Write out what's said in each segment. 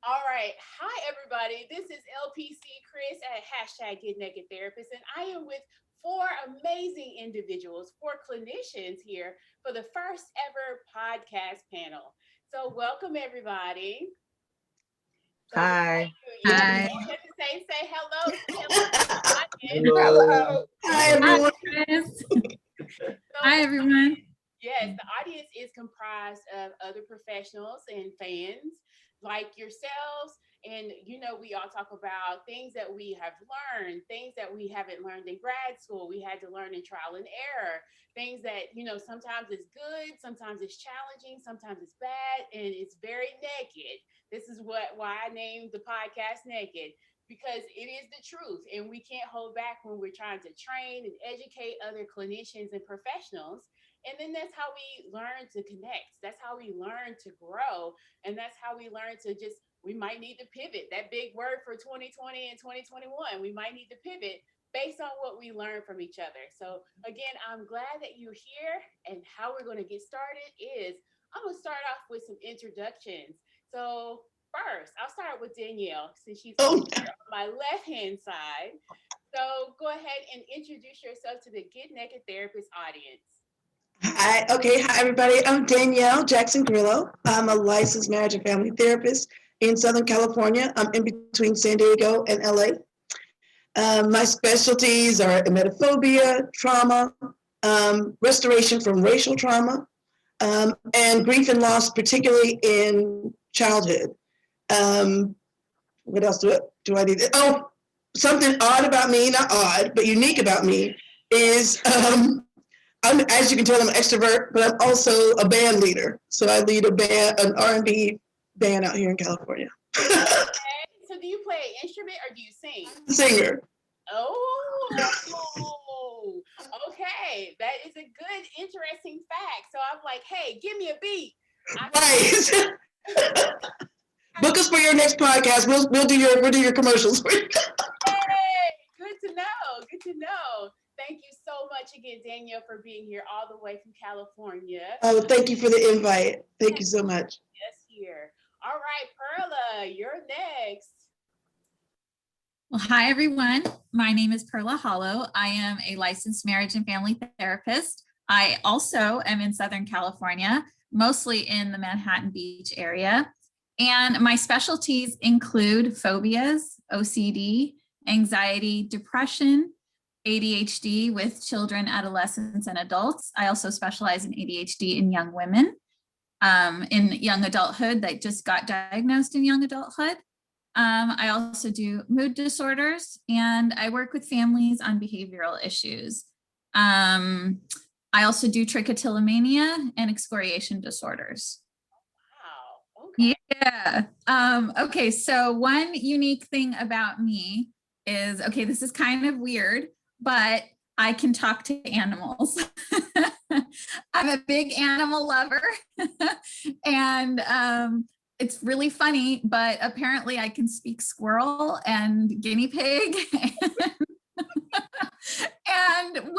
All right. Hi, everybody. This is LPC Chris at hashtag Get Naked Therapist, and I am with four amazing individuals, four clinicians here for the first ever podcast panel. So, welcome, everybody. So, go Hi. yeah, Hi. go ahead and say hello, hello to the audience. Hello. Hello. Hi, Hi, everyone. Chris. So, Hi, everyone. yes, the audience is comprised of other professionals and fans like yourselves. And, we all talk about things that we have learned, things that we haven't learned in grad school. We had to learn in trial and error, things that, sometimes it's good, sometimes it's challenging, sometimes it's bad, and it's very naked. This is why I named the podcast Naked, because it is the truth. And we can't hold back when we're trying to train and educate other clinicians and professionals. And then that's how we learn to connect. That's how we learn to grow. And that's how we learn to we might need to pivot. That big word for 2020 and 2021. We might need to pivot based on what we learn from each other. So, again, I'm glad that you're here. And how we're going to get started is I'm going to start off with some introductions. So, first, I'll start with Danielle since she's Oh, over here on my left hand side. So, go ahead and introduce yourself to the Get Naked Therapist audience. hi. Okay. Hi, everybody. I'm Danielle Jackson Grillo. I'm a licensed marriage and family therapist in Southern California. I'm in between San Diego and LA. My specialties are emetophobia, trauma, restoration from racial trauma, and grief and loss, particularly in childhood. Um, what else do I need? Oh, something odd about me, not odd, but unique about me is as you can tell, I'm an extrovert, but I'm also a band leader. So I lead a band, an R&B band out here in California. Okay. So do you play an instrument or do you sing? Singer. Oh, okay. That is a good, interesting fact. So I'm like, hey, give me a beat. Right. Book us for your next podcast. We'll do your commercials for you. Hey, good to know. Good to know. Thank you so much again, Danielle, for being here all the way from California. Oh, thank you for the invite. Thank you so much. Yes, here. All right, Perla, you're next. Well, hi, everyone. My name is Perla Hollow. I am a licensed marriage and family therapist. I also am in Southern California, mostly in the Manhattan Beach area. And my specialties include phobias, OCD, anxiety, depression, ADHD with children, adolescents, and adults. I also specialize in ADHD in young women, in young adulthood that just got diagnosed in young adulthood. I also do mood disorders, and I work with families on behavioral issues. I also do trichotillomania and excoriation disorders. Wow. Okay. Yeah. Okay. So one unique thing about me is, okay, this is kind of weird, but I can talk to animals. I'm a big animal lover. And it's really funny, but apparently I can speak squirrel and guinea pig. And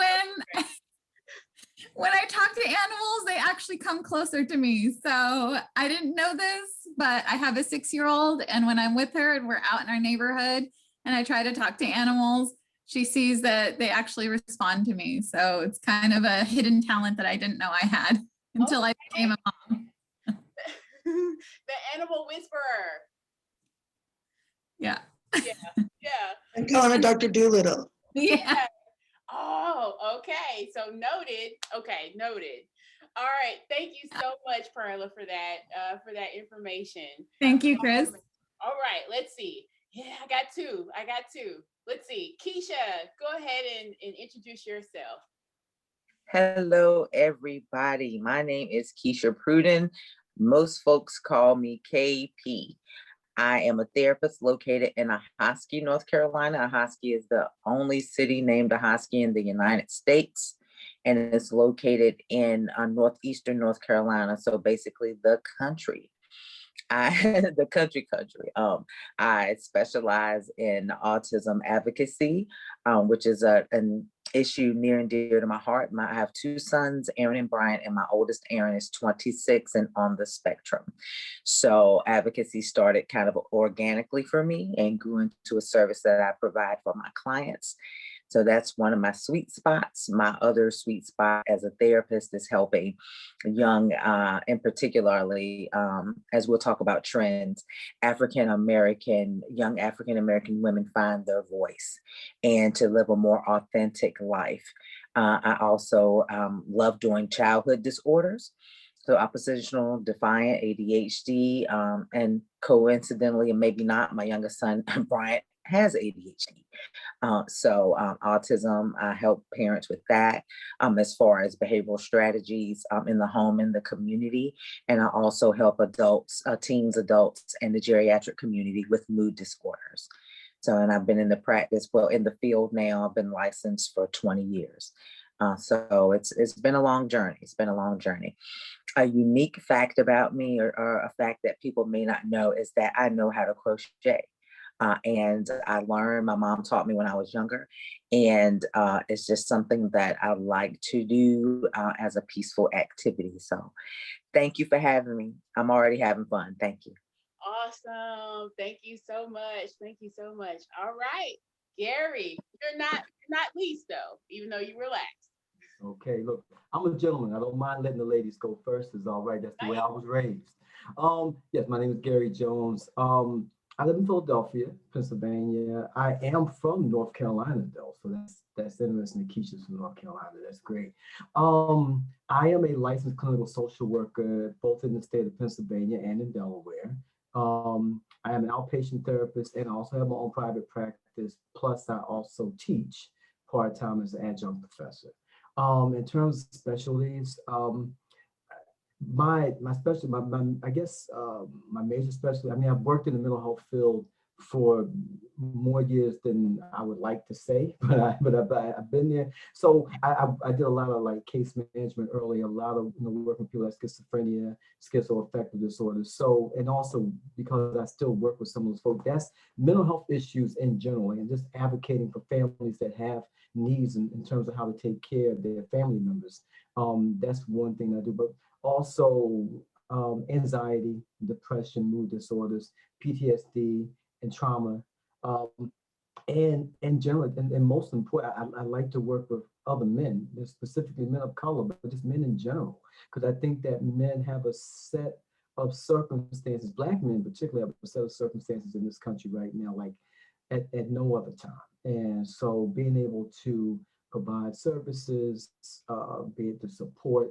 when I talk to animals, they actually come closer to me. So I didn't know this, but I have a 6-year-old, and when I'm with her and we're out in our neighborhood and I try to talk to animals, she sees that they actually respond to me. So it's kind of a hidden talent that I didn't know I had until I became a mom. The animal whisperer. Yeah. Yeah. I'm calling her Dr. Doolittle. Yeah. Oh, okay. So noted. Okay, noted. All right. Thank you so much, Perla, for that information. Thank you, Chris. All right, let's see. Yeah, I got two. Let's see. Keisha, go ahead and introduce yourself. Hello, everybody. My name is Keisha Pruden. Most folks call me KP. I am a therapist located in Ahoskie, North Carolina. Ahoskie is the only city named Ahoskie in the United States, and it's located in northeastern North Carolina. So basically the country. The country. I specialize in autism advocacy, which is issue near and dear to my heart. I have two sons, Aaron and Brian, and my oldest, Aaron, is 26 and on the spectrum. So advocacy started kind of organically for me and grew into a service that I provide for my clients. So that's one of my sweet spots. My other sweet spot as a therapist is helping young, and particularly, as we'll talk about trends, young African American women find their voice and to live a more authentic life. I also love doing childhood disorders. So oppositional, defiant, ADHD, and coincidentally, and maybe not, my youngest son, Bryant, has ADHD. Autism, I help parents with that as far as behavioral strategies in the home, in the community. And I also help adults, teens, adults, and the geriatric community with mood disorders. So, and I've been in the field now, I've been licensed for 20 years. So it's been a long journey. It's been a long journey. A unique fact about me, or a fact that people may not know, is that I know how to crochet. And I learned, my mom taught me when I was younger, and it's just something that I like to do as a peaceful activity. So thank you for having me. I'm already having fun. Thank you. Awesome. Thank you so much. Thank you so much. All right, Gary, you're not least though, even though you relaxed. Okay, look, I'm a gentleman. I don't mind letting the ladies go first. It's all right. That's the way I was raised. Yes, my name is Gary Jones. I live in Philadelphia, Pennsylvania. I am from North Carolina, though, so that's interesting. Keisha's from North Carolina. That's great. I am a licensed clinical social worker, both in the state of Pennsylvania and in Delaware. I am an outpatient therapist, and I also have my own private practice. Plus, I also teach part-time as an adjunct professor. In terms of specialties, my specialty, I guess my major specialty. I mean, I've worked in the mental health field for more years than I would like to say, but I've been there. So I did a lot of like case management early, a lot of working with people with schizophrenia, schizoaffective disorders. So, and also because I still work with some of those folks, that's mental health issues in general, and just advocating for families that have needs in terms of how to take care of their family members. That's one thing I do, but also anxiety, depression, mood disorders, PTSD, and trauma. Um, and generally, and most important, I like to work with other men, specifically men of color, but just men in general, because I think that men have a set of circumstances, Black men particularly have a set of circumstances in this country right now, like at no other time. And so being able to provide services, be it to support,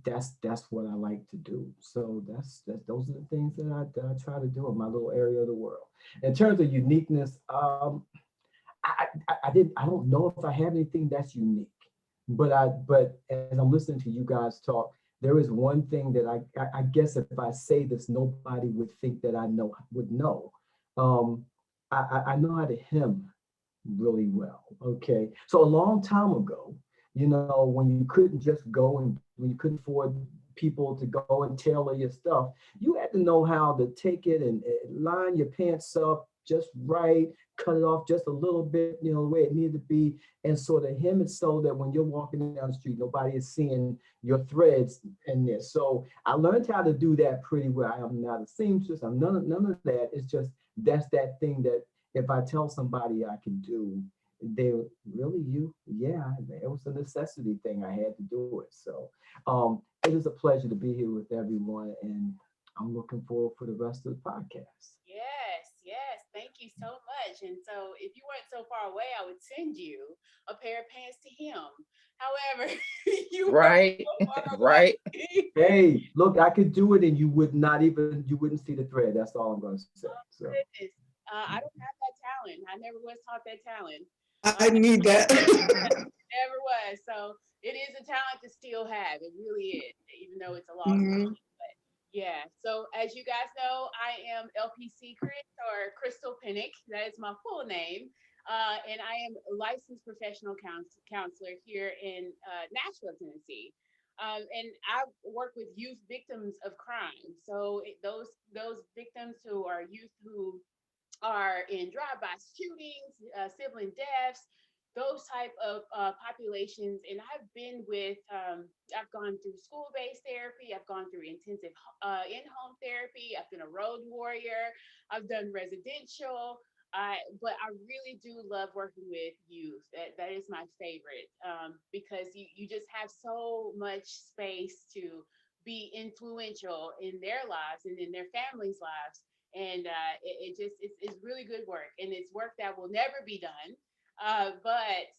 that's what I like to do. So that's those are the things that I try to do in my little area of the world. In terms of uniqueness, I don't know if I have anything that's unique, but as I'm listening to you guys talk, there is one thing that I guess if I say this, nobody would think that I would know. I know how to hymn really well. Okay, so a long time ago, when you couldn't just go and when you couldn't afford people to go and tailor your stuff, you had to know how to take it and line your pants up just right, cut it off just a little bit, the way it needed to be, and sort of hem it so that when you're walking down the street, nobody is seeing your threads in there. So I learned how to do that pretty well. I am not a seamstress. I'm none of that. It's just that's that thing that if I tell somebody I can do, they really you? Yeah, it was a necessity thing. I had to do it. So it is a pleasure to be here with everyone, and I'm looking forward for the rest of the podcast. Yes. Thank you so much. And so if you weren't so far away, I would send you a pair of pants to him. However, you Right, were so far right. away. Hey, look, I could do it, and you wouldn't see the thread. That's all I'm going to say. So. Goodness. I don't have that talent. I never was taught that talent. I need that. Never was. So it is a talent to still have. It really is, even though it's a lost Mhm. talent. But yeah. So as you guys know, I am LPC Chris or Crystal Pinnick. That is my full name. And I am a licensed professional counselor here in Nashville, Tennessee. And I work with youth victims of crime. So those victims who are youth who are in drive-by shootings, sibling deaths, those type of populations. And I've been with, I've gone through school-based therapy. I've gone through intensive in-home therapy. I've been a road warrior. I've done residential. But I really do love working with youth. That is my favorite, because you just have so much space to be influential in their lives and in their families' lives. And it's really good work, and it's work that will never be done. But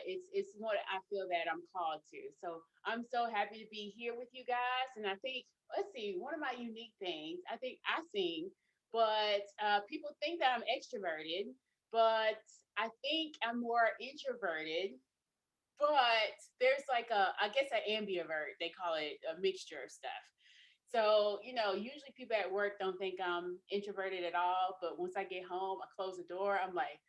it's what I feel that I'm called to. So I'm so happy to be here with you guys. And I think, let's see, one of my unique things, I think I sing, but people think that I'm extroverted, but I think I'm more introverted. But there's like I guess an ambivert, they call it, a mixture of stuff. So, usually people at work don't think I'm introverted at all. But once I get home, I close the door, I'm like,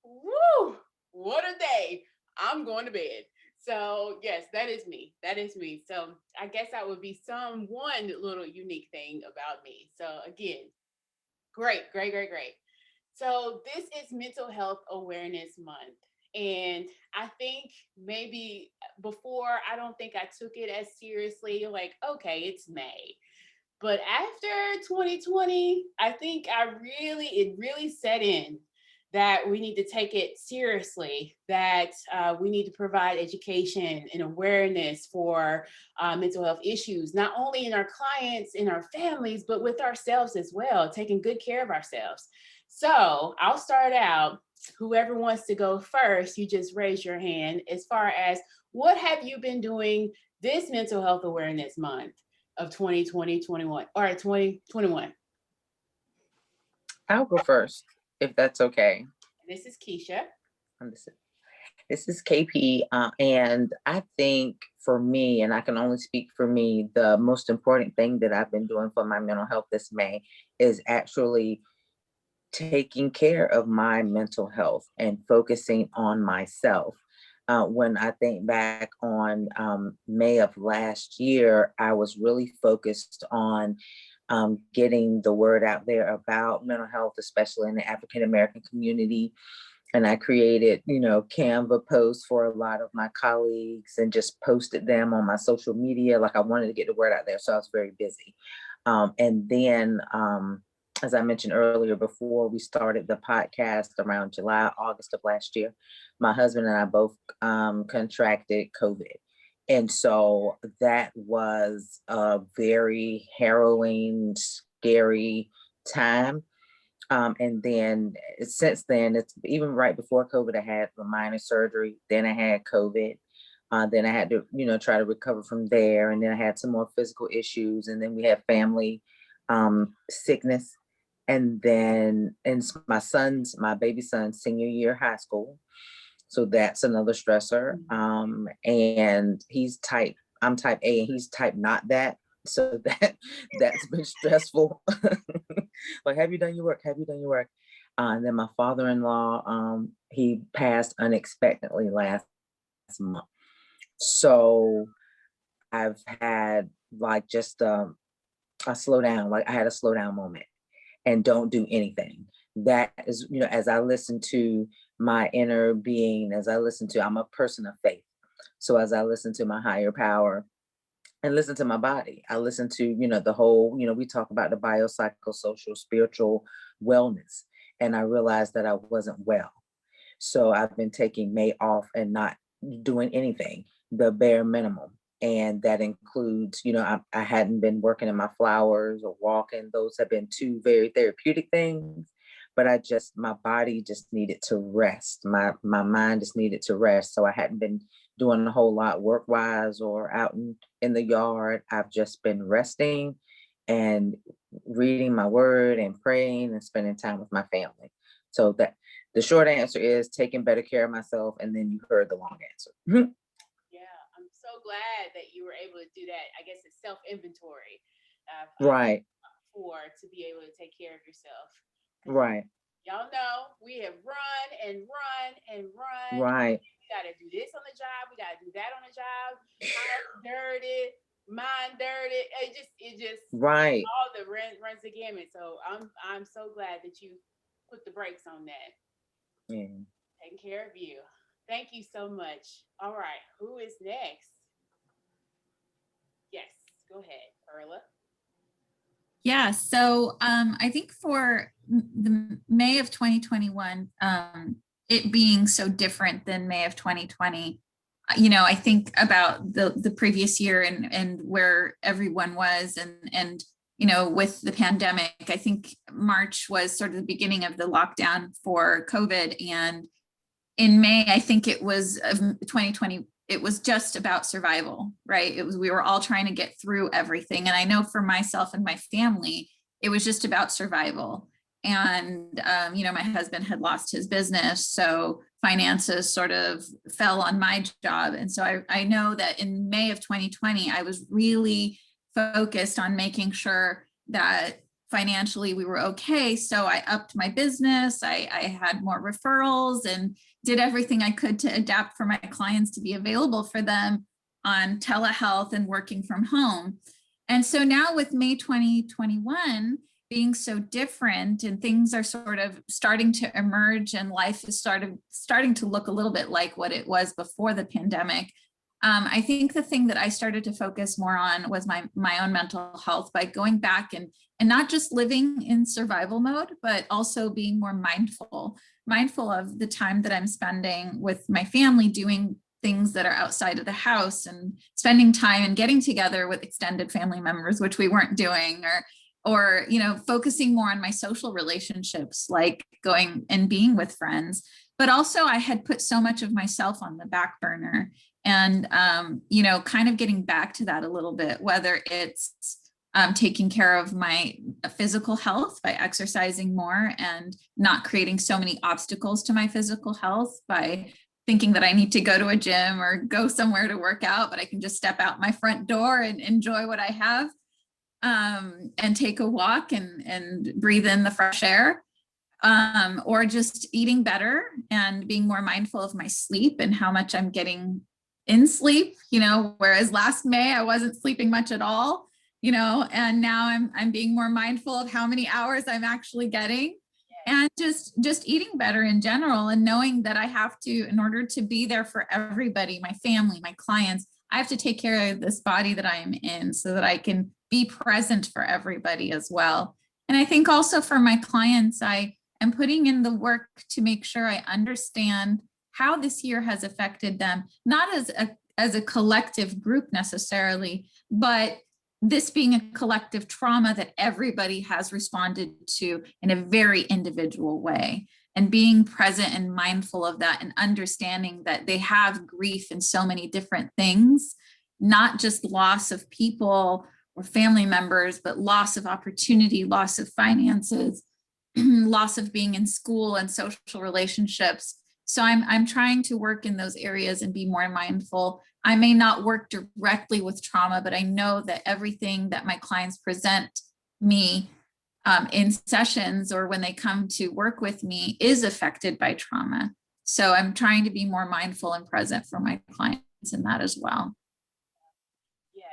woo, what a day. I'm going to bed. So, yes, that is me. That is me. So, I guess that would be some one little unique thing about me. So, again, great, great, great, great. So, this is Mental Health Awareness Month. And I think maybe before, I don't think I took it as seriously, like, okay, it's May. But after 2020, I think it really set in that we need to take it seriously, that we need to provide education and awareness for mental health issues, not only in our clients, in our families, but with ourselves as well, taking good care of ourselves. So I'll start out. Whoever wants to go first, you just raise your hand. As far as what have you been doing this Mental Health Awareness Month of 2020, 21, or 2021? I'll go first, if that's okay. This is Keisha. This is KP, and I think for me, and I can only speak for me, the most important thing that I've been doing for my mental health this May is actually taking care of my mental health and focusing on myself. When I think back on May of last year, I was really focused on getting the word out there about mental health, especially in the African American community. And I created, Canva posts for a lot of my colleagues and just posted them on my social media. Like I wanted to get the word out there. So I was very busy. And then, as I mentioned earlier, before we started the podcast around July, August of last year, my husband and I both contracted COVID. And so that was a very harrowing, scary time. And then since then, it's even right before COVID, I had a minor surgery. Then I had COVID. Then I had to, try to recover from there. And then I had some more physical issues. And then we had family sickness. And then my baby son's senior year high school. So that's another stressor. And I'm type A and he's type not that. So that's been stressful. Like, have you done your work? Have you done your work? And then my father-in-law, he passed unexpectedly last month. So I've had like just a slowdown, like I had a slowdown moment and don't do anything. That is, as I listen to my inner being, I'm a person of faith. So as I listen to my higher power, and listen to my body. I listen to, the whole, we talk about the biopsychosocial, spiritual wellness. And I realized that I wasn't well. So I've been taking May off and not doing anything, the bare minimum. And that includes, I hadn't been working in my flowers or walking. Those have been two very therapeutic things. But my body just needed to rest. My mind just needed to rest. So I hadn't been doing a whole lot work-wise or out in the yard. I've just been resting and reading my word and praying and spending time with my family. So that the short answer is taking better care of myself. And then you heard the long answer. Yeah, I'm so glad that you were able to do that. I guess it's self-inventory. Right. To be able to take care of yourself. Right. Y'all know we have run and run and run. Right. We got to do this on the job. We got to do that on the job. House dirty, mind dirty. It just right. All the runs the gamut. So I'm so glad that you put the brakes on that. Yeah. Taking care of you. Thank you so much. All right, who is next? Yes, go ahead, Perla. Yeah, so I think for the May of 2021, it being so different than May of 2020, I think about the previous year and where everyone was and with the pandemic. I think March was sort of the beginning of the lockdown for COVID, and in May, I think it was 2020, it was just about survival, right? We were all trying to get through everything. And I know for myself and my family, it was just about survival. And, my husband had lost his business. So finances sort of fell on my job. And so I know that in May of 2020, I was really focused on making sure that financially we were okay. So I upped my business. I had more referrals and did everything I could to adapt for my clients to be available for them on telehealth and working from home. And so now with May 2021 being so different and things are sort of starting to emerge and life is starting to look a little bit like what it was before the pandemic, I think the thing that I started to focus more on was my own mental health by going back and not just living in survival mode, but also being more mindful of the time that I'm spending with my family, doing things that are outside of the house and spending time and getting together with extended family members, which we weren't doing, or focusing more on my social relationships, like going and being with friends. But also I had put so much of myself on the back burner and, kind of getting back to that a little bit, whether it's taking care of my physical health by exercising more and not creating so many obstacles to my physical health by thinking that I need to go to a gym or go somewhere to work out, but I can just step out my front door and enjoy what I have, and take a walk and breathe in the fresh air, or just eating better and being more mindful of my sleep and how much I'm getting in sleep, whereas last May I wasn't sleeping much at all. And now I'm being more mindful of how many hours I'm actually getting, and just eating better in general, and knowing that I have to, in order to be there for everybody, my family, my clients, I have to take care of this body that I'm in so that I can be present for everybody as well. And I think also for my clients, I am putting in the work to make sure I understand how this year has affected them, not as a collective group necessarily, but this being a collective trauma that everybody has responded to in a very individual way, and being present and mindful of that and understanding that they have grief in so many different things, not just loss of people or family members, but loss of opportunity, loss of finances, loss of being in school and social relationships. So I'm trying to work in those areas and be more mindful. I may not work directly with trauma, but I know that everything that my clients present me in sessions or when they come to work with me is affected by trauma. So I'm trying to be more mindful and present for my clients in that as well. Yes,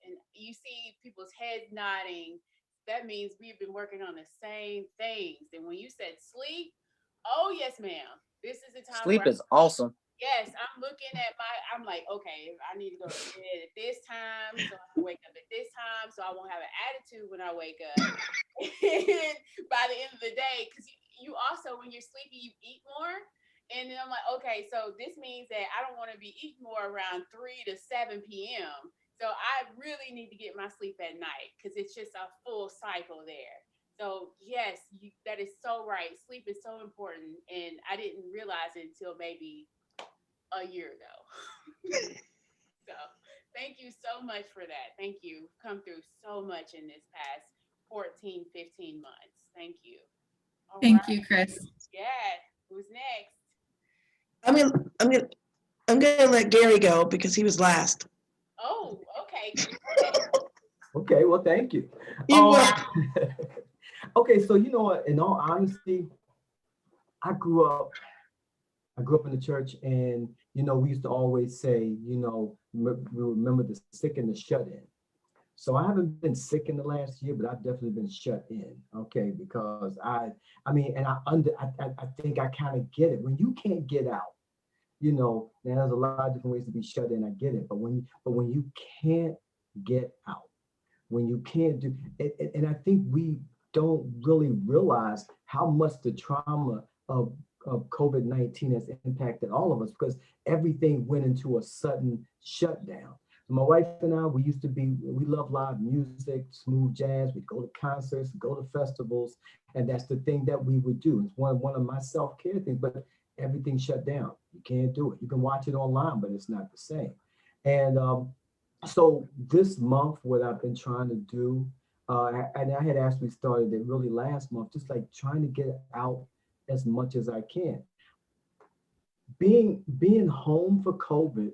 and you see people's heads nodding. That means we've been working on the same things. And when you said sleep, oh yes, ma'am. This is the time Sleep where is awesome. yes, I'm like, okay, I need to go to bed at this time, so I wake up at this time, so I won't have an attitude when I wake up. And by the end of the day, because you also, when you're sleepy, you eat more. And then I'm like, okay, so this means that I don't want to be eating more around 3 to 7 p.m. So I really need to get my sleep at night because it's just a full cycle there. So yes, that is so right. Sleep is so important, and I didn't realize it until maybe a year ago. So thank you so much for that. Thank you. Come through so much in this past 14, 15 months. Thank you. All Thank right. you, Chris. Yeah. Who's next? I'm gonna, I'm gonna, I'm gonna let Gary go because he was last. Oh, okay. Okay, well, thank you. You will. Okay, so in all honesty, I grew up in the church, and we used to always say, we remember the sick and the shut in. So I haven't been sick in the last year, but I've definitely been shut in. Okay, because I mean, and I think I kind of get it. When you can't get out, you know, now there's a lot of different ways to be shut in. I get it, but when you can't get out, when you can't do it, and I think we don't really realize how much the trauma of COVID-19 has impacted all of us, because everything went into a sudden shutdown. So my wife and I, we love live music, smooth jazz. We'd go to concerts, go to festivals, and that's the thing that we would do. It's one of my self-care things, but everything shut down. You can't do it. You can watch it online, but it's not the same. And so this month, what I've been trying to do, and I had actually started it really last month, just like trying to get out as much as I can. Being home for COVID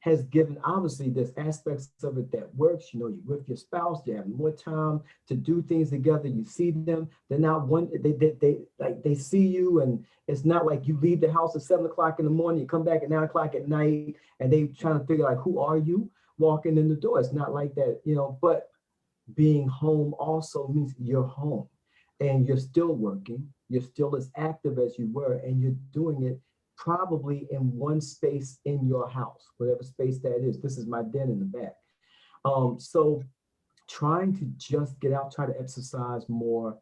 has given, obviously there's aspects of it that works. You know, you're with your spouse, you have more time to do things together. You see them, they're not one, they see you, and it's not like you leave the house at 7 o'clock in the morning, you come back at 9 o'clock at night, and they trying to figure out, like, who are you walking in the door? It's not like that, you know. But being home also means you're home and you're still working, you're still as active as you were, and you're doing it probably in one space in your house, whatever space that is. This is my den in the back. So trying to just get out, try to exercise more,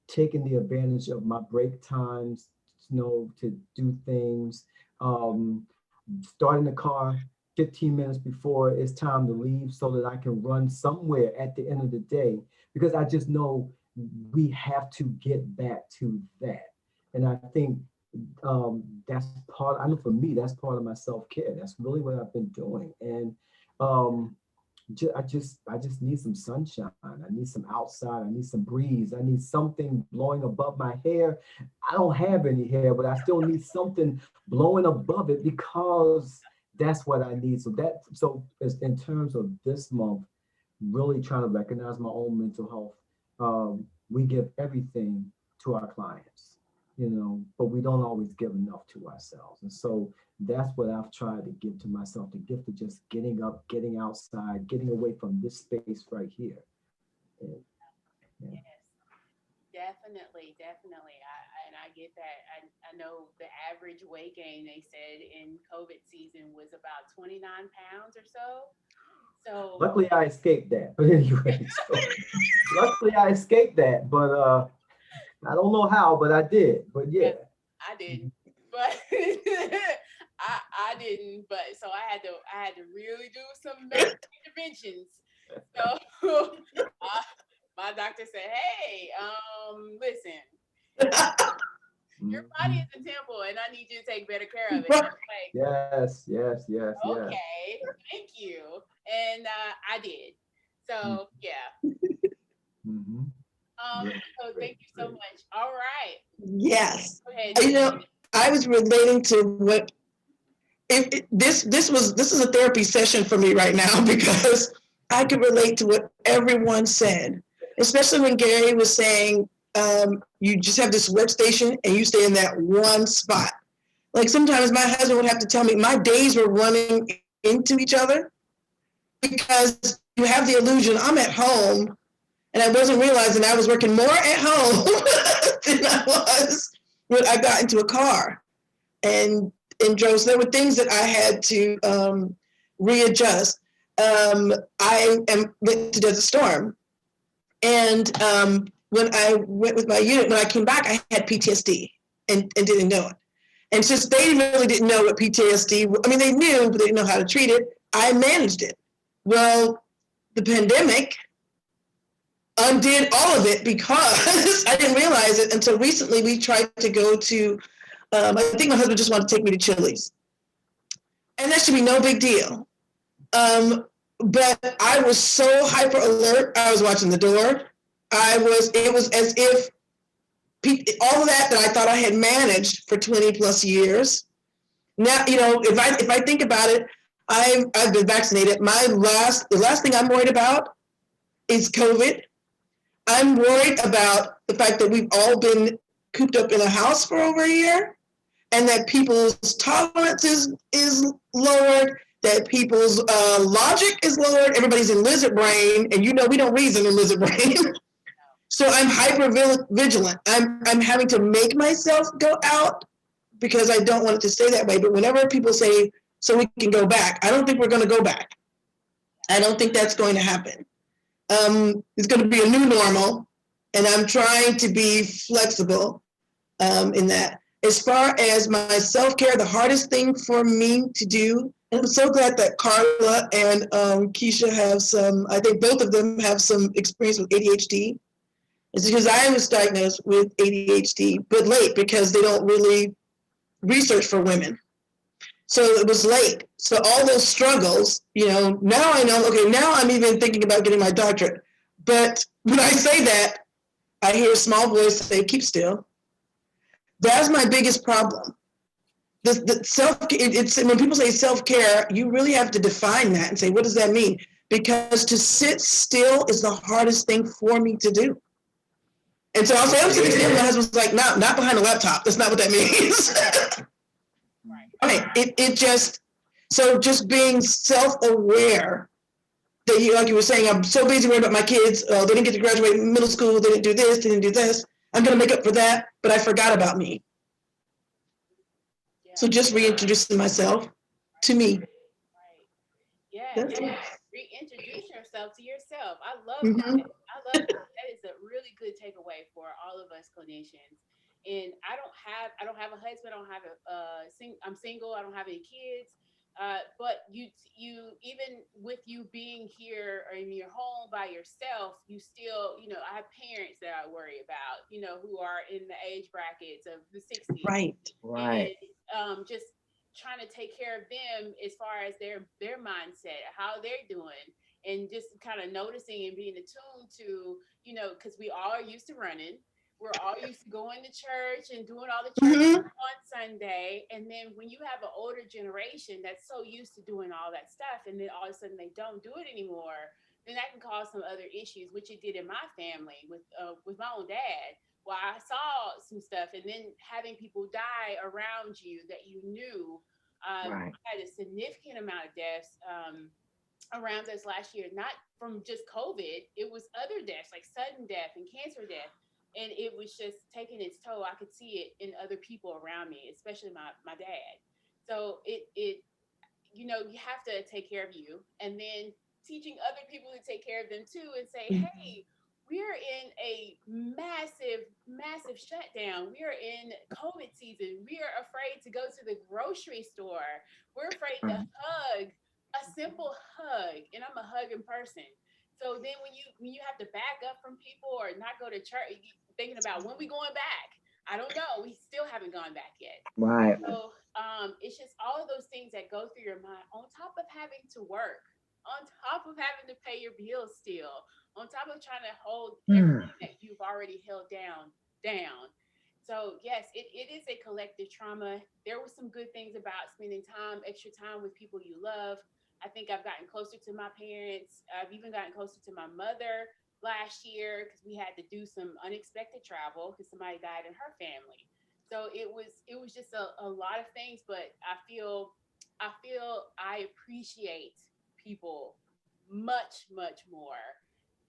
taking the advantage of my break times, you know, to do things, starting the car 15 minutes before it's time to leave so that I can run somewhere at the end of the day, because I just know we have to get back to that. And I think that's part, I know for me, that's part of my self-care. That's really what I've been doing. And I just need some sunshine. I need some outside. I need some breeze. I need something blowing above my hair. I don't have any hair, but I still need something blowing above it, because that's what I need. So as in terms of this month, really trying to recognize my own mental health. We give everything to our clients, you know, but we don't always give enough to ourselves. And so that's what I've tried to give to myself, the gift of just getting up, getting outside, getting away from this space right here. And, yeah. Yes, definitely. I get that. I know the average weight gain, they said in COVID season, was about 29 pounds or so. So luckily I escaped that. But anyway, so luckily I escaped that. But I don't know how, but I did. But yeah. I didn't. But I didn't. But so I had to really do some medical interventions. So my doctor said, "Hey, listen, your body is a temple, and I need you to take better care of it." I'm like, yes. Okay, thank you, and I did. So yeah. Mm-hmm. So thank you so much. All right. Yes. Go ahead. You know, I was relating to what this is a therapy session for me right now, because I could relate to what everyone said, especially when Gary was saying you just have this workstation and you stay in that one spot. Like sometimes my husband would have to tell me my days were running into each other, because you have the illusion I'm at home, and I wasn't realizing I was working more at home than I was when I got into a car and drove. So there were things that I had to readjust. I went to Desert Storm, and when I went with my unit, when I came back, I had PTSD and didn't know it. And since they really didn't know what PTSD, I mean, they knew, but they didn't know how to treat it, I managed it. Well, the pandemic undid all of it, because I didn't realize it until recently. We tried to go to, I think my husband just wanted to take me to Chili's. And that should be no big deal. But I was so hyper alert. I was watching the door. It was as if all of that I thought I had managed for 20 plus years. Now, you know, if I think about it, I've been vaccinated. The last thing I'm worried about is COVID. I'm worried about the fact that we've all been cooped up in a house for over a year, and that people's tolerance is lowered. that people's logic is lowered. Everybody's in lizard brain, and you know we don't reason in lizard brain. So I'm hyper vigilant. I'm having to make myself go out because I don't want it to stay that way. But whenever people say, so we can go back, I don't think we're going to go back. I don't think that's going to happen. It's going to be a new normal, and I'm trying to be flexible in that. As far as my self-care, the hardest thing for me to do, and I'm so glad that Carla and Keisha have some, I think both of them have some experience with ADHD. It's because I was diagnosed with ADHD, but late because they don't really research for women. So it was late. So all those struggles, you know, now I know, okay, now I'm even thinking about getting my doctorate. But when I say that, I hear a small voice say, keep still. That's my biggest problem. When people say self-care, you really have to define that and say, what does that mean? Because to sit still is the hardest thing for me to do. And so I'll say, I'm sitting still. My husband's like, no, not behind a laptop. That's not what that means. Right. Just being self-aware that like you were saying, I'm so busy worried about my kids. They didn't get to graduate middle school. They didn't do this. They didn't do this. I'm going to make up for that. But I forgot about me. Yeah. So just reintroducing myself to me. Right. Yeah. Reintroduce yourself to yourself. I love that. I love that. That is a really good takeaway for all of us clinicians. And I don't have a husband. I don't have I'm single. I don't have any kids. But you even with you being here or in your home by yourself, you still, you know, I have parents that I worry about, you know, who are in the age brackets of the 60s. Right. And just trying to take care of them as far as their mindset, how they're doing, and just kind of noticing and being attuned to, you know, because we all are used to running. We're all used to going to church and doing all the church on Sunday. And then when you have an older generation that's so used to doing all that stuff, and then all of a sudden they don't do it anymore, then that can cause some other issues, which it did in my family with my own dad. Well, I saw some stuff, and then having people die around you that you knew. Had a significant amount of deaths around us last year, not from just COVID. It was other deaths, like sudden death and cancer death. And it was just taking its toll. I could see it in other people around me, especially my dad. So it you know, you have to take care of you, and then teaching other people to take care of them too, and say, hey, we're in a massive shutdown. We are in COVID season. We are afraid to go to the grocery store. We're afraid to hug, a simple hug. And I'm a hugging person. So then when you have to back up from people or not go to church, thinking about when we going back. I don't know. We still haven't gone back yet. Right. So it's just all of those things that go through your mind on top of having to work, on top of having to pay your bills still, on top of trying to hold everything that you've already held down. So yes, it is a collective trauma. There were some good things about spending extra time with people you love. I think I've gotten closer to my parents. I've even gotten closer to my mother last year because we had to do some unexpected travel because somebody died in her family. So it was just a lot of things, but I feel I appreciate people much more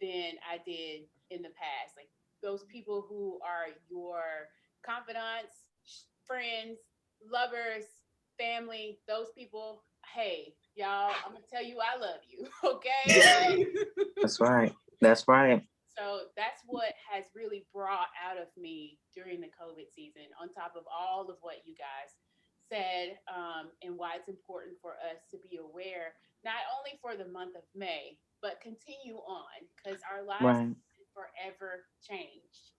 than I did in the past. Like those people who are your confidants, friends, lovers, family, those people, hey, y'all, I'm gonna tell you I love you, okay? That's right. That's right. So that's what has really brought out of me during the COVID season, on top of all of what you guys said, and why it's important for us to be aware, not only for the month of May, but continue on, because our lives forever changed.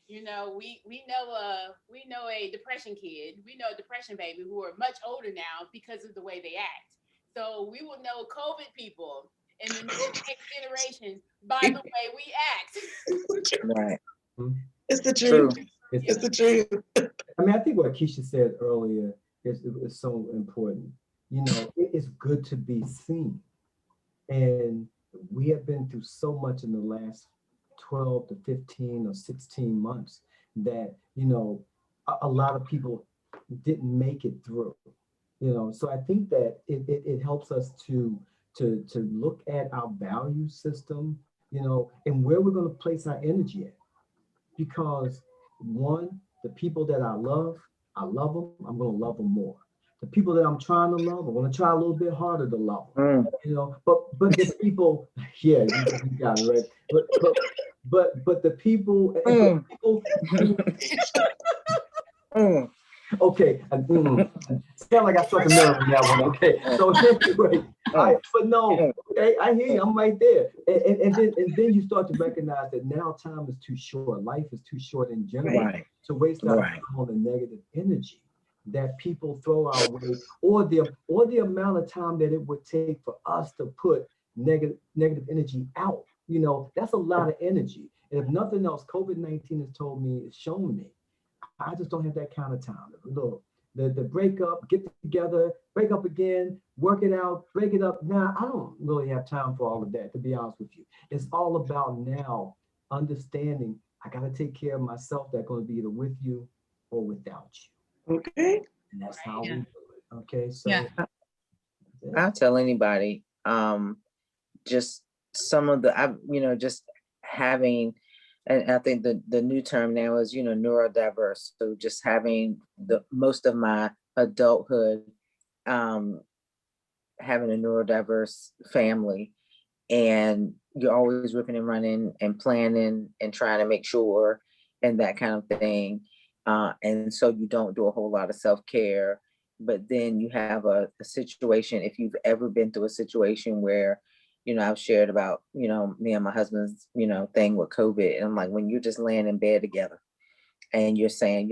You know, we know a depression kid, we know a depression baby who are much older now because of the way they act. So we will know COVID people and the next generation by the way we act. Right. It's the truth. True. It's the truth. I mean, I think what Keisha said earlier is so important. You know, it is good to be seen. And we have been through so much in the last 12 to 15 or 16 months that, you know, a lot of people didn't make it through. You know, so I think that it helps us to look at our value system, you know, and where we're going to place our energy at. Because one, the people that I love them, I'm going to love them more. The people that I'm trying to love, I'm going to try a little bit harder to love them. Mm, You know, but the people, yeah, you got it right. But the people, mm, people who, mm, okay, sound like I struck a nerve in that one. Okay, so anyway, mm, but no, mm. okay, I hear you. I'm right there, and then you start to recognize that now time is too short. Life is too short in general Right, to waste our right. time on the negative energy that people throw our way, or the amount of time that it would take for us to put negative energy out. You know, that's a lot of energy. And if nothing else, COVID-19 has told me, it's shown me I just don't have that kind of time. Look, the break up, get together, break up again, work it out, break it up. Now, I don't really have time for all of that, to be honest with you. It's all about now understanding I got to take care of myself. That's going to be either with you or without you. Okay. And that's how Right. we Yeah. do it. Okay. Yeah. So, yeah. I'll tell anybody, just some of the, just having, and I think the new term now is, neurodiverse. So just having the most of my adulthood, um, having a neurodiverse family, and you're always ripping and running and planning and trying to make sure and that kind of thing. And so you don't do a whole lot of self-care. But then you have a situation, if you've ever been through a situation where, I've shared about, me and my husband's, thing with COVID. And I'm like, when you're just laying in bed together and you're saying,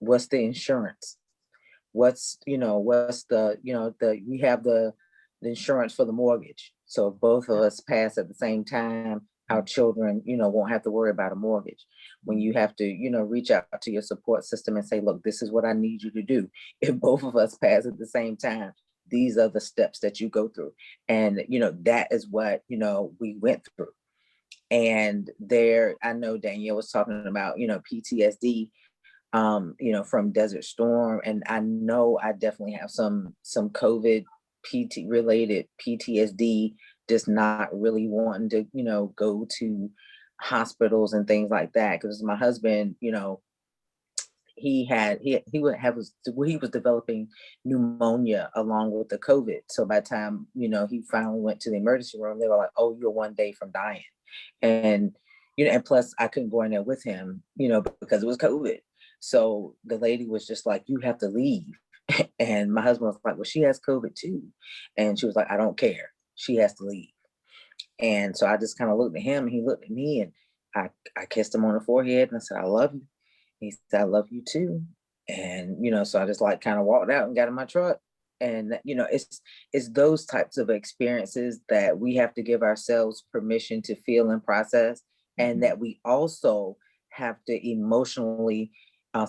what's the insurance? What's we have the insurance for the mortgage. So if both of us pass at the same time, our children, won't have to worry about a mortgage. When you have to, reach out to your support system and say, look, this is what I need you to do. If both of us pass at the same time, these are the steps that you go through. And, that is what, we went through. And there, I know Danielle was talking about, PTSD, from Desert Storm. And I know I definitely have some COVID related PTSD, just not really wanting to, go to hospitals and things like that. Because my husband, he was developing pneumonia along with the COVID. So by the time, he finally went to the emergency room, they were like, oh, you're one day from dying. And, and plus I couldn't go in there with him, because it was COVID. So the lady was just like, you have to leave. And my husband was like, well, she has COVID too. And she was like, I don't care. She has to leave. And so I just kind of looked at him and he looked at me, and I kissed him on the forehead and I said, I love you. He said, I love you too. And, so I just like kind of walked out and got in my truck. And, it's those types of experiences that we have to give ourselves permission to feel and process. And that we also have to emotionally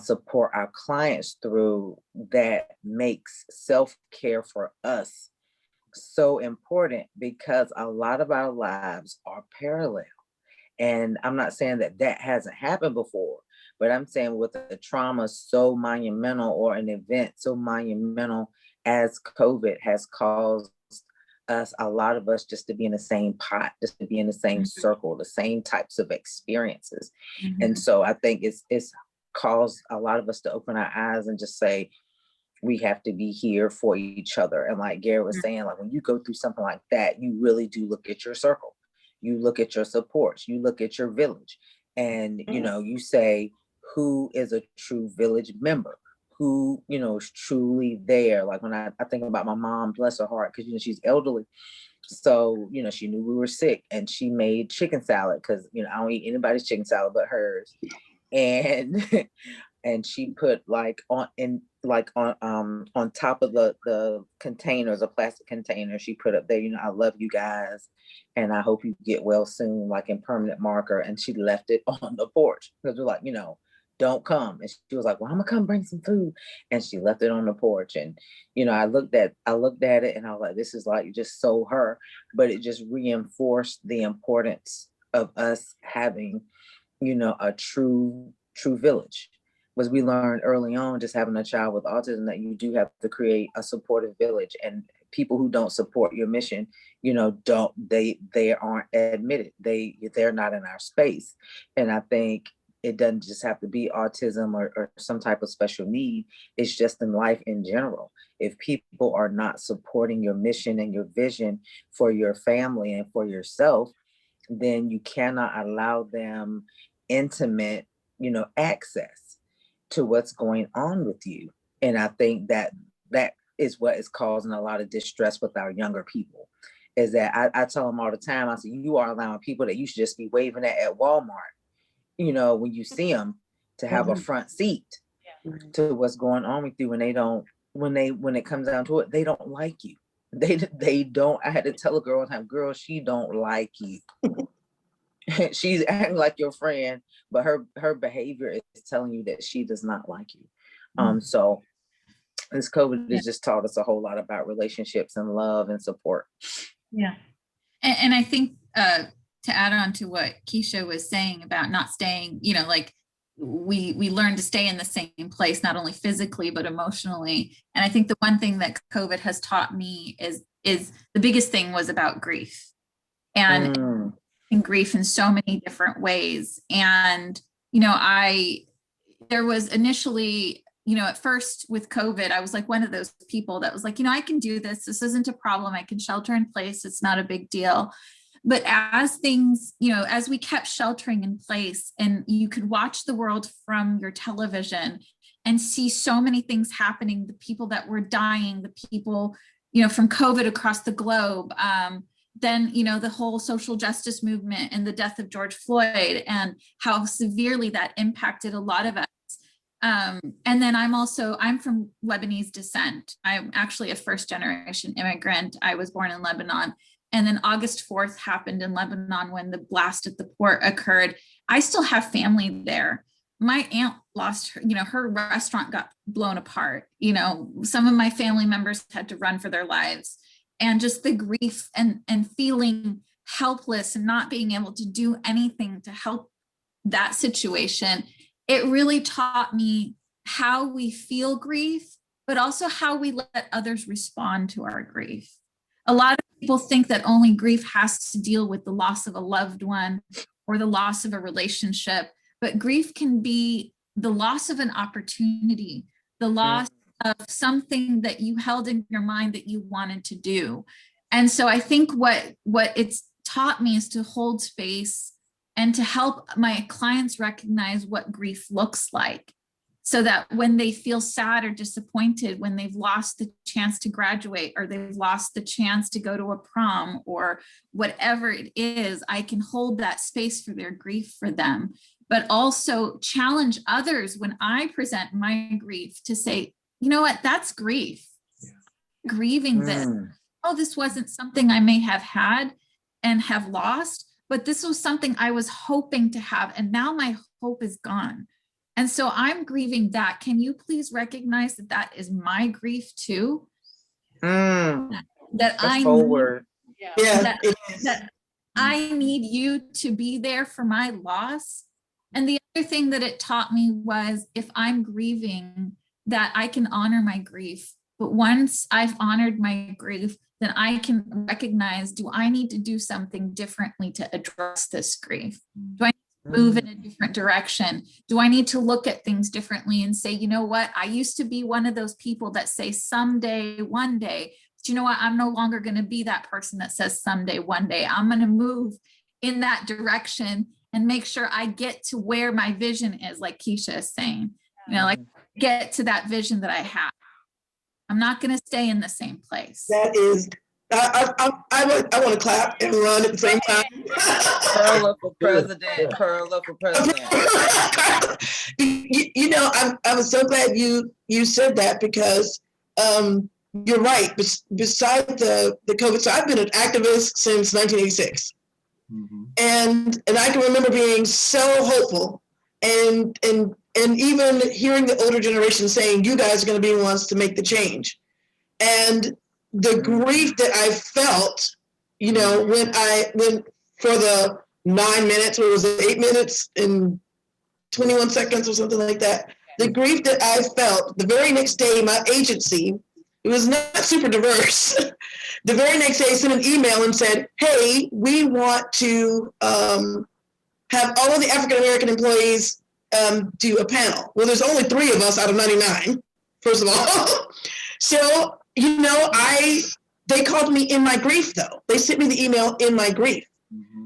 support our clients through, that makes self-care for us so important, because a lot of our lives are parallel. And I'm not saying that that hasn't happened before, but I'm saying with a trauma so monumental, or an event so monumental as COVID has caused us, a lot of us, just to be in the same pot, just to be in the same circle, the same types of experiences. And so I think it's caused a lot of us to open our eyes and just say, we have to be here for each other. And like Gary was saying, like when you go through something like that, you really do look at your circle. You look at your supports, you look at your village, and you say, who is a true village member? Who, is truly there? Like when I think about my mom, bless her heart, because she's elderly. So, she knew we were sick and she made chicken salad, because I don't eat anybody's chicken salad but hers. And and she put on top of the containers, a plastic container, she put up there, I love you guys and I hope you get well soon, like in permanent marker. And she left it on the porch, because we're like, don't come. And she was like, well, I'm gonna come bring some food. And she left it on the porch. And I looked at it and I was like, this is like just so her. But it just reinforced the importance of us having, a true village. was we learned early on, just having a child with autism, that you do have to create a supportive village, and people who don't support your mission, they aren't admitted. They're not in our space. And I think it doesn't just have to be autism or some type of special need. It's just in life in general. If people are not supporting your mission and your vision for your family and for yourself, then you cannot allow them intimate, access to what's going on with you. And I think that is what is causing a lot of distress with our younger people, is that I tell them all the time, I say, you are allowing people that you should just be waving at Walmart, when you see them, to have a front seat to what's going on with you. When it comes down to it, they don't like you. They don't. I had to tell a girl one time, girl, she don't like you. She's acting like your friend, but her behavior is telling you that she does not like you. So this COVID has just taught us a whole lot about relationships and love and support. Yeah. And I think to add on to what Keisha was saying about not staying, like we learn to stay in the same place, not only physically, but emotionally. And I think the one thing that COVID has taught me is the biggest thing was about grief. And grief in so many different ways. And, there was initially, at first with COVID, I was like one of those people that was like, I can do this. This isn't a problem. I can shelter in place. It's not a big deal. But as things, as we kept sheltering in place, and you could watch the world from your television and see so many things happening, the people that were dying, the people, from COVID across the globe, then, the whole social justice movement and the death of George Floyd, and how severely that impacted a lot of us. And then I'm from Lebanese descent. I'm actually a first generation immigrant. I was born in Lebanon. And then August 4th happened in Lebanon when the blast at the port occurred. I still have family there. My aunt lost her, her restaurant got blown apart. Some of my family members had to run for their lives. And just the grief and feeling helpless and not being able to do anything to help that situation, it really taught me how we feel grief, but also how we let others respond to our grief. A lot of people think that only grief has to deal with the loss of a loved one or the loss of a relationship, but grief can be the loss of an opportunity, the loss of something that you held in your mind that you wanted to do. And so I think what it's taught me is to hold space and to help my clients recognize what grief looks like, so that when they feel sad or disappointed, when they've lost the chance to graduate, or they've lost the chance to go to a prom, or whatever it is, I can hold that space for their grief for them, but also challenge others when I present my grief to say, you know what, that's grief. Grieving this. Oh, this wasn't something I may have had and have lost, but this was something I was hoping to have, and now my hope is gone. And so I'm grieving that. Can you please recognize that that is my grief too? That I need you to be there for my loss. And the other thing that it taught me was, if I'm grieving, that I can honor my grief. But once I've honored my grief, then I can recognize, do I need to do something differently to address this grief? Do I need to move in a different direction? Do I need to look at things differently and say, you know what, I used to be one of those people that say someday, one day, but you know what, I'm no longer going to be that person that says someday, one day. I'm going to move in that direction and make sure I get to where my vision is, like Keisha is saying, like get to that vision that I have. I'm not going to stay in the same place. That is, I want to clap and run at the same time. Perla for president. Perla for president. I was so glad you said that, because you're right. Besides the COVID, so I've been an activist since 1986, and I can remember being so hopeful, and even hearing the older generation saying, you guys are going to be the ones to make the change. And the grief that I felt, when for the 9 minutes, or was it 8 minutes and 21 seconds or something like that, the grief that I felt, the very next day, my agency, it was not super diverse. The very next day, I sent an email and said, hey, we want to have all of the African-American employees do a panel. Well, there's only 3 of us out of 99, first of all. So, you know, they called me in my grief, though. They sent me the email in my grief.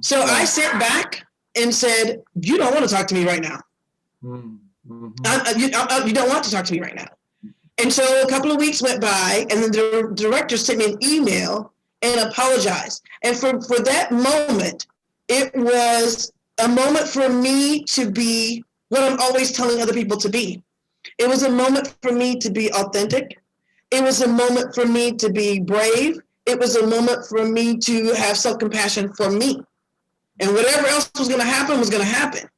So I sent back and said, you don't want to talk to me right now. You don't want to talk to me right now. And so a couple of weeks went by, and then the director sent me an email and apologized. And for that moment, it was a moment for me to be what I'm always telling other people to be. It was a moment for me to be authentic. It was a moment for me to be brave. It was a moment for me to have self-compassion for me. And whatever else was going to happen was going to happen.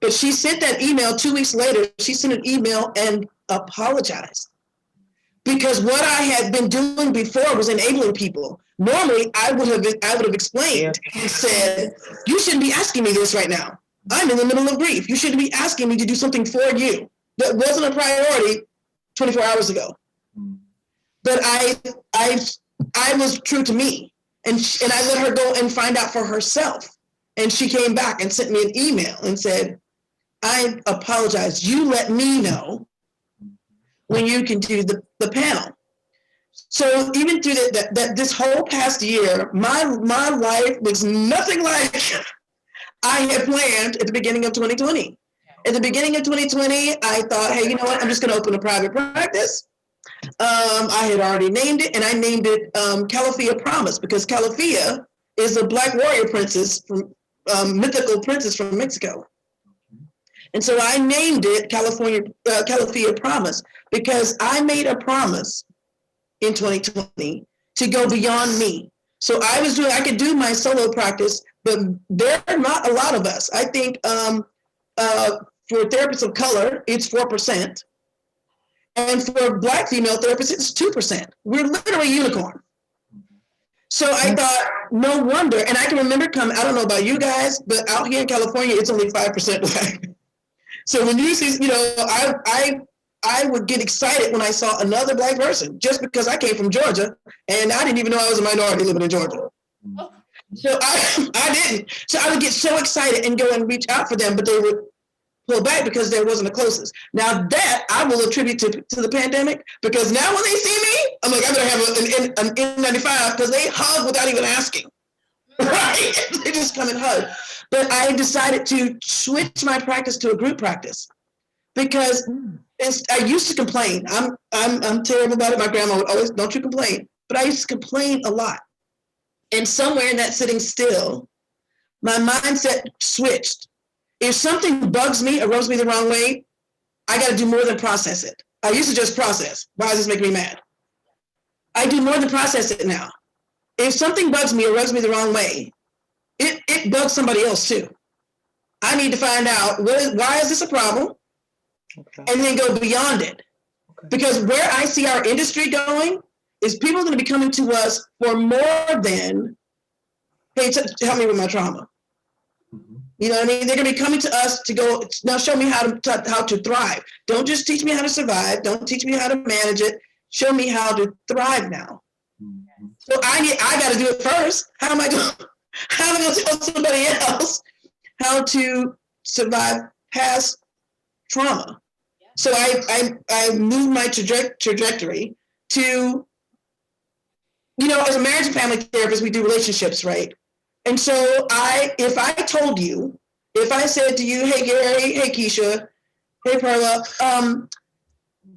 But she sent that email 2 weeks later. She sent an email and apologized. Because what I had been doing before was enabling people. Normally, I would have explained and said, you shouldn't be asking me this right now. I'm in the middle of grief. You shouldn't be asking me to do something for you. That wasn't a priority 24 hours ago. But I was true to me. And I let her go and find out for herself. And she came back and sent me an email and said, I apologize. You let me know when you can do the panel. So even through this whole past year, my life was nothing like I had planned at the beginning of 2020. At the beginning of 2020, I thought, hey, you know what? I'm just going to open a private practice. I had already named it, and I named it Calafia Promise, because Calafia is a Black warrior princess from mythical princess from Mexico. And so I named it Calafia Promise, because I made a promise in 2020 to go beyond me. So I could do my solo practice, but there are not a lot of us. I think for therapists of color, it's 4%. And for Black female therapists, it's 2%. We're literally unicorn. So I thought, no wonder. And I can remember I don't know about you guys, but out here in California, it's only 5% Black. So when you see, you know, I would get excited when I saw another Black person, just because I came from Georgia and I didn't even know I was a minority living in Georgia. So I didn't. So I would get so excited and go and reach out for them, but they would pull back because there wasn't a closest. Now that I will attribute to the pandemic, because now when they see me, I'm like, I better have an N95, because they hug without even asking. Right? They just come and hug. But I decided to switch my practice to a group practice, because I used to complain. I'm terrible about it. My grandma would always, don't you complain. But I used to complain a lot. And somewhere in that sitting still, my mindset switched. If something bugs me or rubs me the wrong way, I got to do more than process it. I used to just process. Why does this make me mad? I do more than process it now. If something bugs me or rubs me the wrong way, it bugs somebody else too. I need to find out why is this a problem, and then go beyond it. Because where I see our industry going is people are going to be coming to us for more than, hey, help me with my trauma. You know what I mean? They're going to be coming to us to go, now show me how to thrive. Don't just teach me how to survive. Don't teach me how to manage it. Show me how to thrive now. So I got to do it first. How am I going to tell somebody else how to survive past trauma? So I moved my trajectory to, you know, as a marriage and family therapist, we do relationships, right? And so if I said to you, hey, Gary, hey, Keisha, hey, Perla,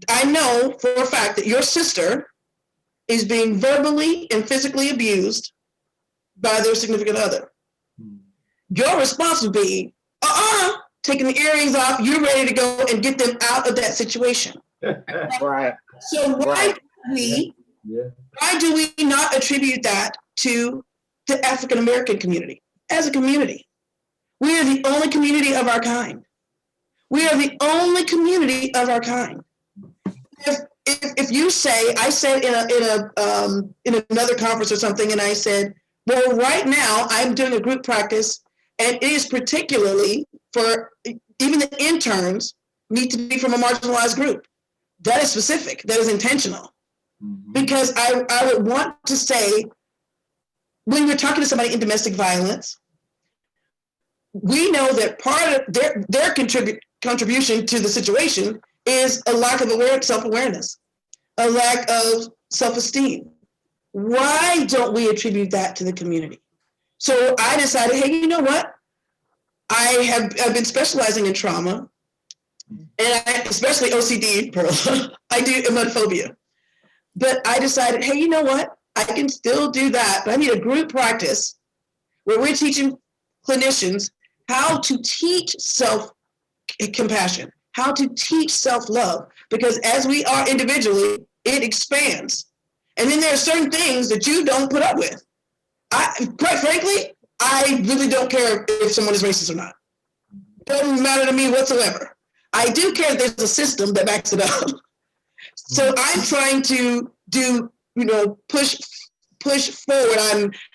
I know for a fact that your sister is being verbally and physically abused by their significant other. Your response would be, taking the earrings off, you're ready to go and get them out of that situation. Right. So why do we not attribute that to the African-American community? As a community, we are the only community of our kind. We are the only community of our kind. If you say, I said in another conference or something, and I said, well, right now I'm doing a group practice, and it is particularly for even the interns need to be from a marginalized group. That is specific, that is intentional. Because I would want to say, when we're talking to somebody in domestic violence, we know that part of their contribution to the situation is a lack of self-awareness, a lack of self-esteem. Why don't we attribute that to the community? So I decided, hey, you know what? I've been specializing in trauma, and especially OCD, Pearl. I do emetophobia. But I decided, hey, you know what? I can still do that, but I need a group practice where we're teaching clinicians how to teach self-compassion, how to teach self-love, because as we are individually, it expands. And then there are certain things that you don't put up with. Quite frankly, I really don't care if someone is racist or not. It doesn't matter to me whatsoever. I do care that there's a system that backs it up. So I'm trying to push forward.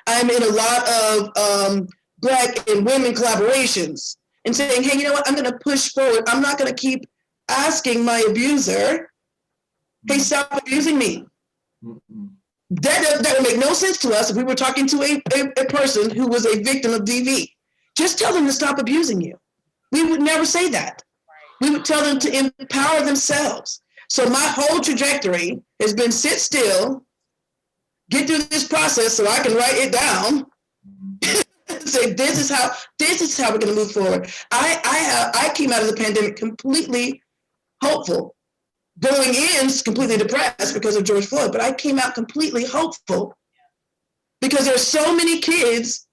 I'm in a lot of Black and women collaborations and saying, hey, you know what? I'm going to push forward. I'm not going to keep asking my abuser, hey, stop abusing me. That would make no sense to us if we were talking to a person who was a victim of DV. Just tell them to stop abusing you. We would never say that. We would tell them to empower themselves. So my whole trajectory has been sit still, get through this process so I can write it down. Say this is how we're going to move forward. I came out of the pandemic completely hopeful, going in completely depressed because of George Floyd, but I came out completely hopeful because there's so many kids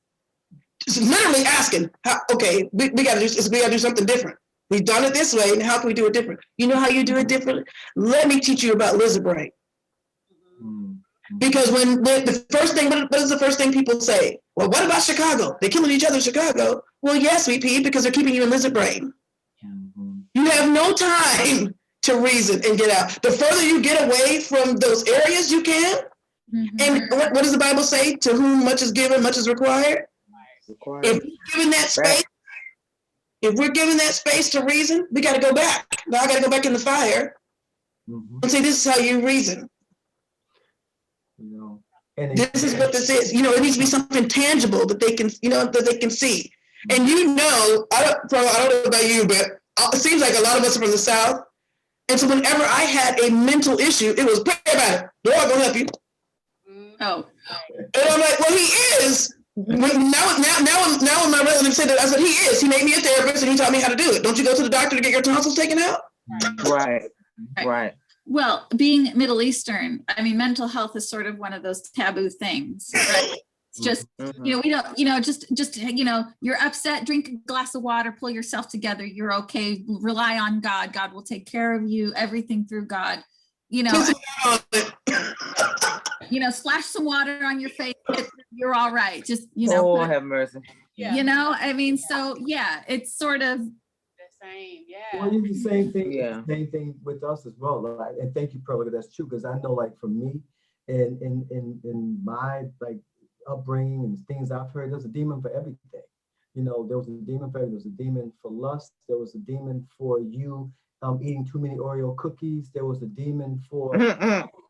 literally asking, okay, we got to do something different. We've done it this way, and how can we do it different? You know how you do it differently? Let me teach you about lizard brain. Because when the first thing, what is the first thing people say? Well, what about Chicago? They're killing each other in Chicago. Well, yes, VP, because they're keeping you in lizard brain. You have no time to reason and get out. The further you get away from those areas you can, and what does the Bible say? To whom much is given, much is required. If we're given that space, if we're given that space to reason, we got to go back. Now I got to go back in the fire and say, this is how you reason. This is what this is. It needs to be something tangible that they can, that they can see. And I don't know about you, but it seems like a lot of us are from the South. And so whenever I had a mental issue, it was, pray about it. The Lord gonna help you. Oh. And I'm like, well, he is. Now when my relative said that, I said, he is. He made me a therapist and he taught me how to do it. Don't you go to the doctor to get your tonsils taken out? Right. Well, being Middle Eastern, I mean, mental health is sort of one of those taboo things, right? It's just, we don't, just, you're upset, drink a glass of water, pull yourself together. You're okay. Rely on God. God will take care of you, everything through God, splash some water on your face. You're all right. Just, oh, have mercy. So yeah, it's sort of same, Well, it's the same thing. Yeah. Same thing with us as well. And thank you, Pearl. That's true, because I know, like, for me, and in my upbringing and things I've heard, there's a demon for everything. There was a demon for everything. There was a demon for lust. There was a demon for you eating too many Oreo cookies. There was a demon for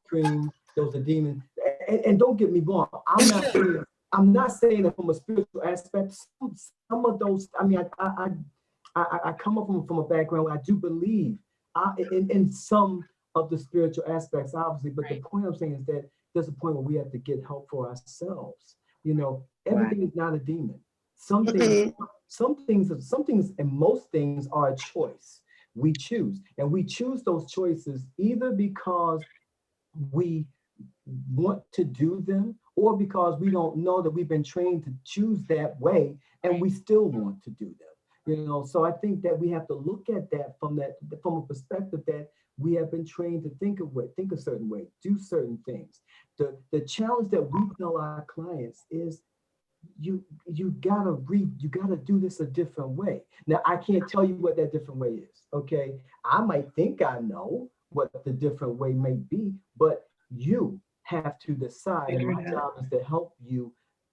cream. There was a demon. And don't get me wrong. I'm not saying that from a spiritual aspect. Some of those. I mean, I come up from a background where I do believe in some of the spiritual aspects, obviously, but the point I'm saying is that there's a point where we have to get help for ourselves. Everything is not a demon. Some things and most things are a choice. We choose, and we choose those choices either because we want to do them or because we don't know that we've been trained to choose that way and we still want to do them. So I think that we have to look at that from a perspective that we have been trained to think a certain way, do certain things. The challenge that we tell our clients is you gotta do this a different way. Now, I can't tell you what that different way is. Okay, I might think I know what the different way may be, but you have to decide. And my job is to help you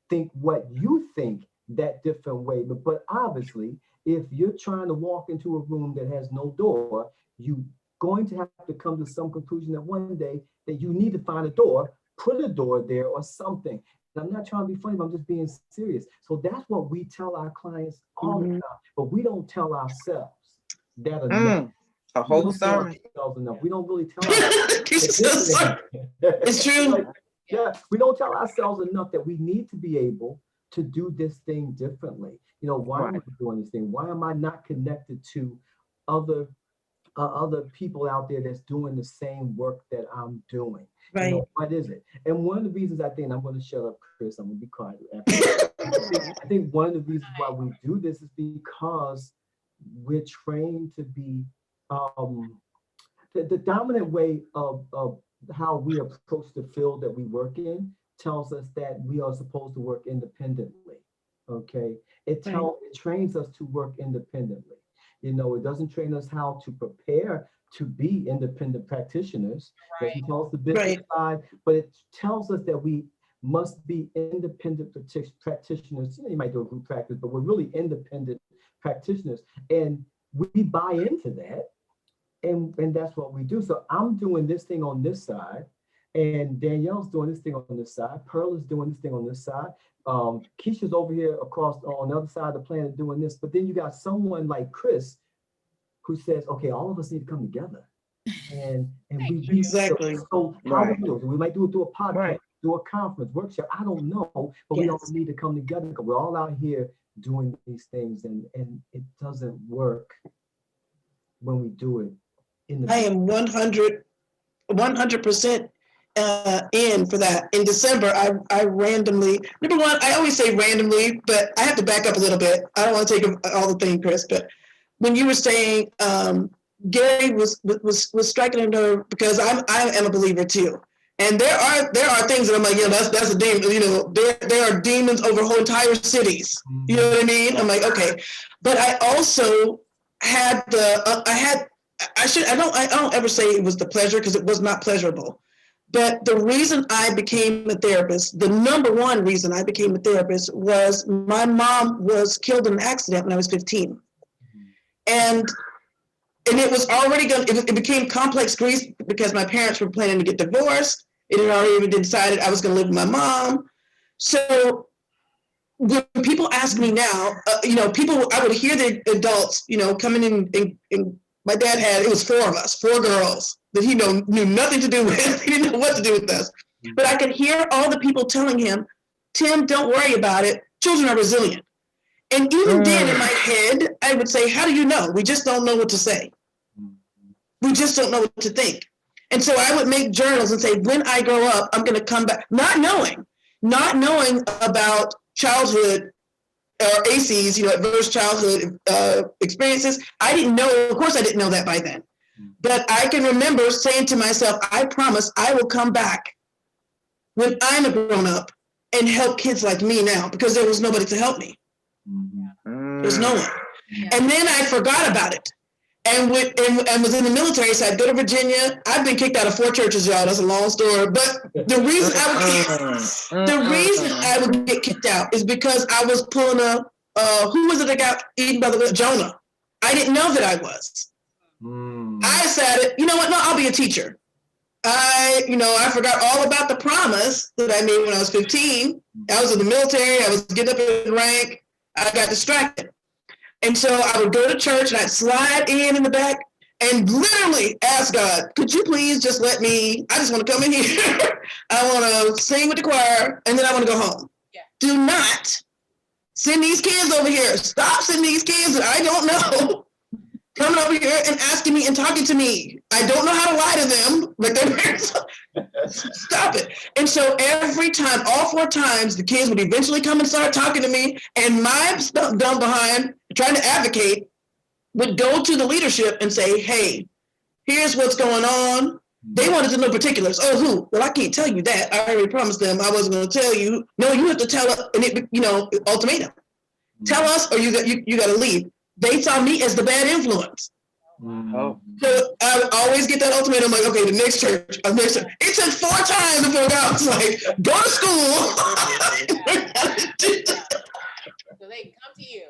think what you think that different way. But obviously, if you're trying to walk into a room that has no door, you're going to have to come to some conclusion that one day that you need to find a door, put a door there or something. And I'm not trying to be funny, but I'm just being serious. So that's what we tell our clients all the time, but we don't tell ourselves that enough. A whole sermon. Enough. We don't really tell ourselves. It's true. Like, yeah, we don't tell ourselves enough that we need to be able to do this thing differently. You know, why am I doing this thing? Why am I not connected to other people out there that's doing the same work that I'm doing? Right. You know, what is it? And one of the reasons I think, and I'm going to shut up, Chris, I'm going to be quiet. I think one of the reasons why we do this is because we're trained to be the dominant way of how we approach the field that we work in tells us that we are supposed to work independently. Okay, it trains us to work independently. You know, it doesn't train us how to prepare to be independent practitioners. It doesn't tell us the business side, but it tells us that we must be independent practitioners. You know, you might do a group practice, but we're really independent practitioners, and we buy into that, and that's what we do. So I'm doing this thing on this side, and Danielle's doing this thing on this side. Pearl is doing this thing on this side. Keisha's over here across on the other side of the planet doing this. But then you got someone like Chris who says, okay, all of us need to come together. And we exactly. So how do we do it? We might do it through a podcast, through a conference, workshop. I don't know, but we all need to come together because we're all out here doing these things, and it doesn't work when we do it in the. I am 100% in for that. In December, I randomly, number one, I always say randomly, but I have to back up a little bit. I don't want to take all the thing, Chris, but when you were saying Gary was striking a nerve, because I am a believer too. And there are things that I'm like, yeah, that's a demon. You know, there are demons over whole entire cities. You know what I mean? I'm like, okay. But I also had I don't ever say it was the pleasure, because it was not pleasurable. But the reason I became a therapist, the number one reason I became a therapist, was my mom was killed in an accident when I was 15. And it was already it became complex grief because my parents were planning to get divorced. It had already been decided I was going to live with my mom. So when people ask me now, I would hear the adults, coming in, and my dad it was 4 of us, 4 girls that he knew nothing to do with. He didn't know what to do with us. But I could hear all the people telling him, Tim, don't worry about it. Children are resilient. And even then in my head, I would say, how do you know? We just don't know what to say. We just don't know what to think. And so I would make journals and say, when I grow up, I'm going to come back, not knowing about childhood or ACEs, adverse childhood experiences. I didn't know, of course I didn't know that by then. But I can remember saying to myself, I promise I will come back when I'm a grown up and help kids like me now, because there was nobody to help me. There's no one. And then I forgot about it. And was in the military, so I'd go to Virginia. I've been kicked out of 4 churches, y'all. That's a long story. But the reason I would get kicked out is because I was pulling who was it that got eaten by the Jonah? I didn't know that I was. I decided, you know what? No, I'll be a teacher. I forgot all about the promise that I made when I was 15. I was in the military. I was getting up in rank. I got distracted. And so I would go to church and I'd slide in the back and literally ask God, could you please just let me, I just want to come in here. I want to sing with the choir, and then I want to go home. Yeah. Do not send these kids over here. Stop sending these kids that I don't know coming over here and asking me and talking to me. I don't know how to lie to them, but their parents, stop it. And so every time, all 4 times, the kids would eventually come and start talking to me, and my dumb behind, trying to advocate, would go to the leadership and say, hey, here's what's going on. They wanted to know particulars. Oh, who? Well, I can't tell you that. I already promised them I wasn't going to tell you. No, you have to tell us, and ultimatum. Tell us or you got to leave. They saw me as the bad influence. So I would always get that ultimatum. I'm like, okay, the next church. It took 4 times before God was like, go to school. So they come to you.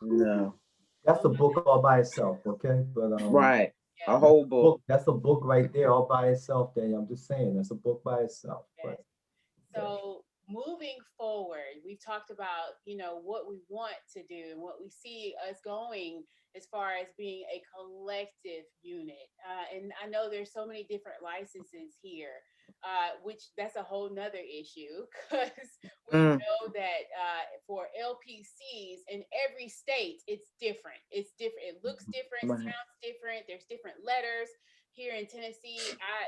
No. That's a book all by itself, okay? But Right. Yeah. A whole book. that's a book right there all by itself, Daniel. I'm just saying, that's a book by itself. Yes. But So moving forward, we've talked about, what we want to do and what we see us going as far as being a collective unit. And I know there's so many different licenses here, which that's a whole nother issue because we know that for LPCs in every state, it's different. It's different. It looks different, Right. sounds different. There's different letters. Here in Tennessee,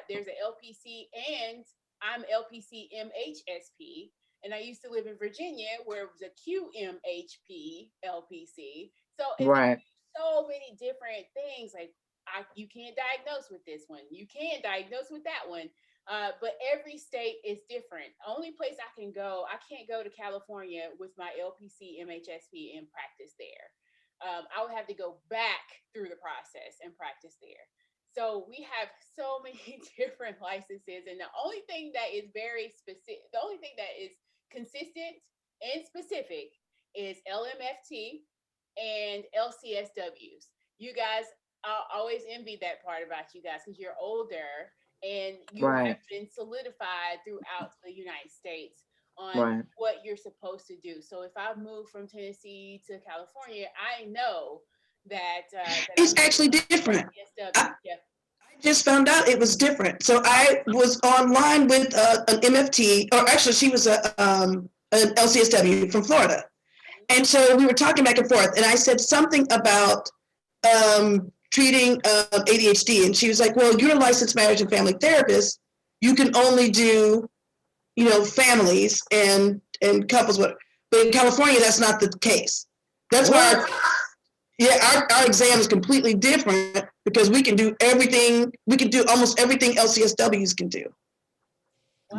there's an LPC and I'm LPC MHSP, and I used to live in Virginia where it was a QMHP LPC. So Right. so many different things. Like you can't diagnose with this one, you can't diagnose with that one. But every state is different. Only place I can't go to California with my LPC MHSP and practice there. I would have to go back through the process and practice there. So we have so many different licenses, and the only thing that is very specific, the only thing that is consistent and specific is LMFT and LCSWs. You guys, I always envy that part about you guys because you're older and you Right. have been solidified throughout the United States on Right. what you're supposed to do. So if I move from Tennessee to California, I know that It's actually different. LCSW. Yeah. I just found out it was different. So I was online with an MFT, or actually she was an LCSW from Florida. And so we were talking back and forth, and I said something about treating ADHD, and she was like, well, you're a licensed marriage and family therapist. You can only do, families and couples. But in California, that's not the case. That's why our exam is completely different because we can do everything. We can do almost everything LCSWs can do.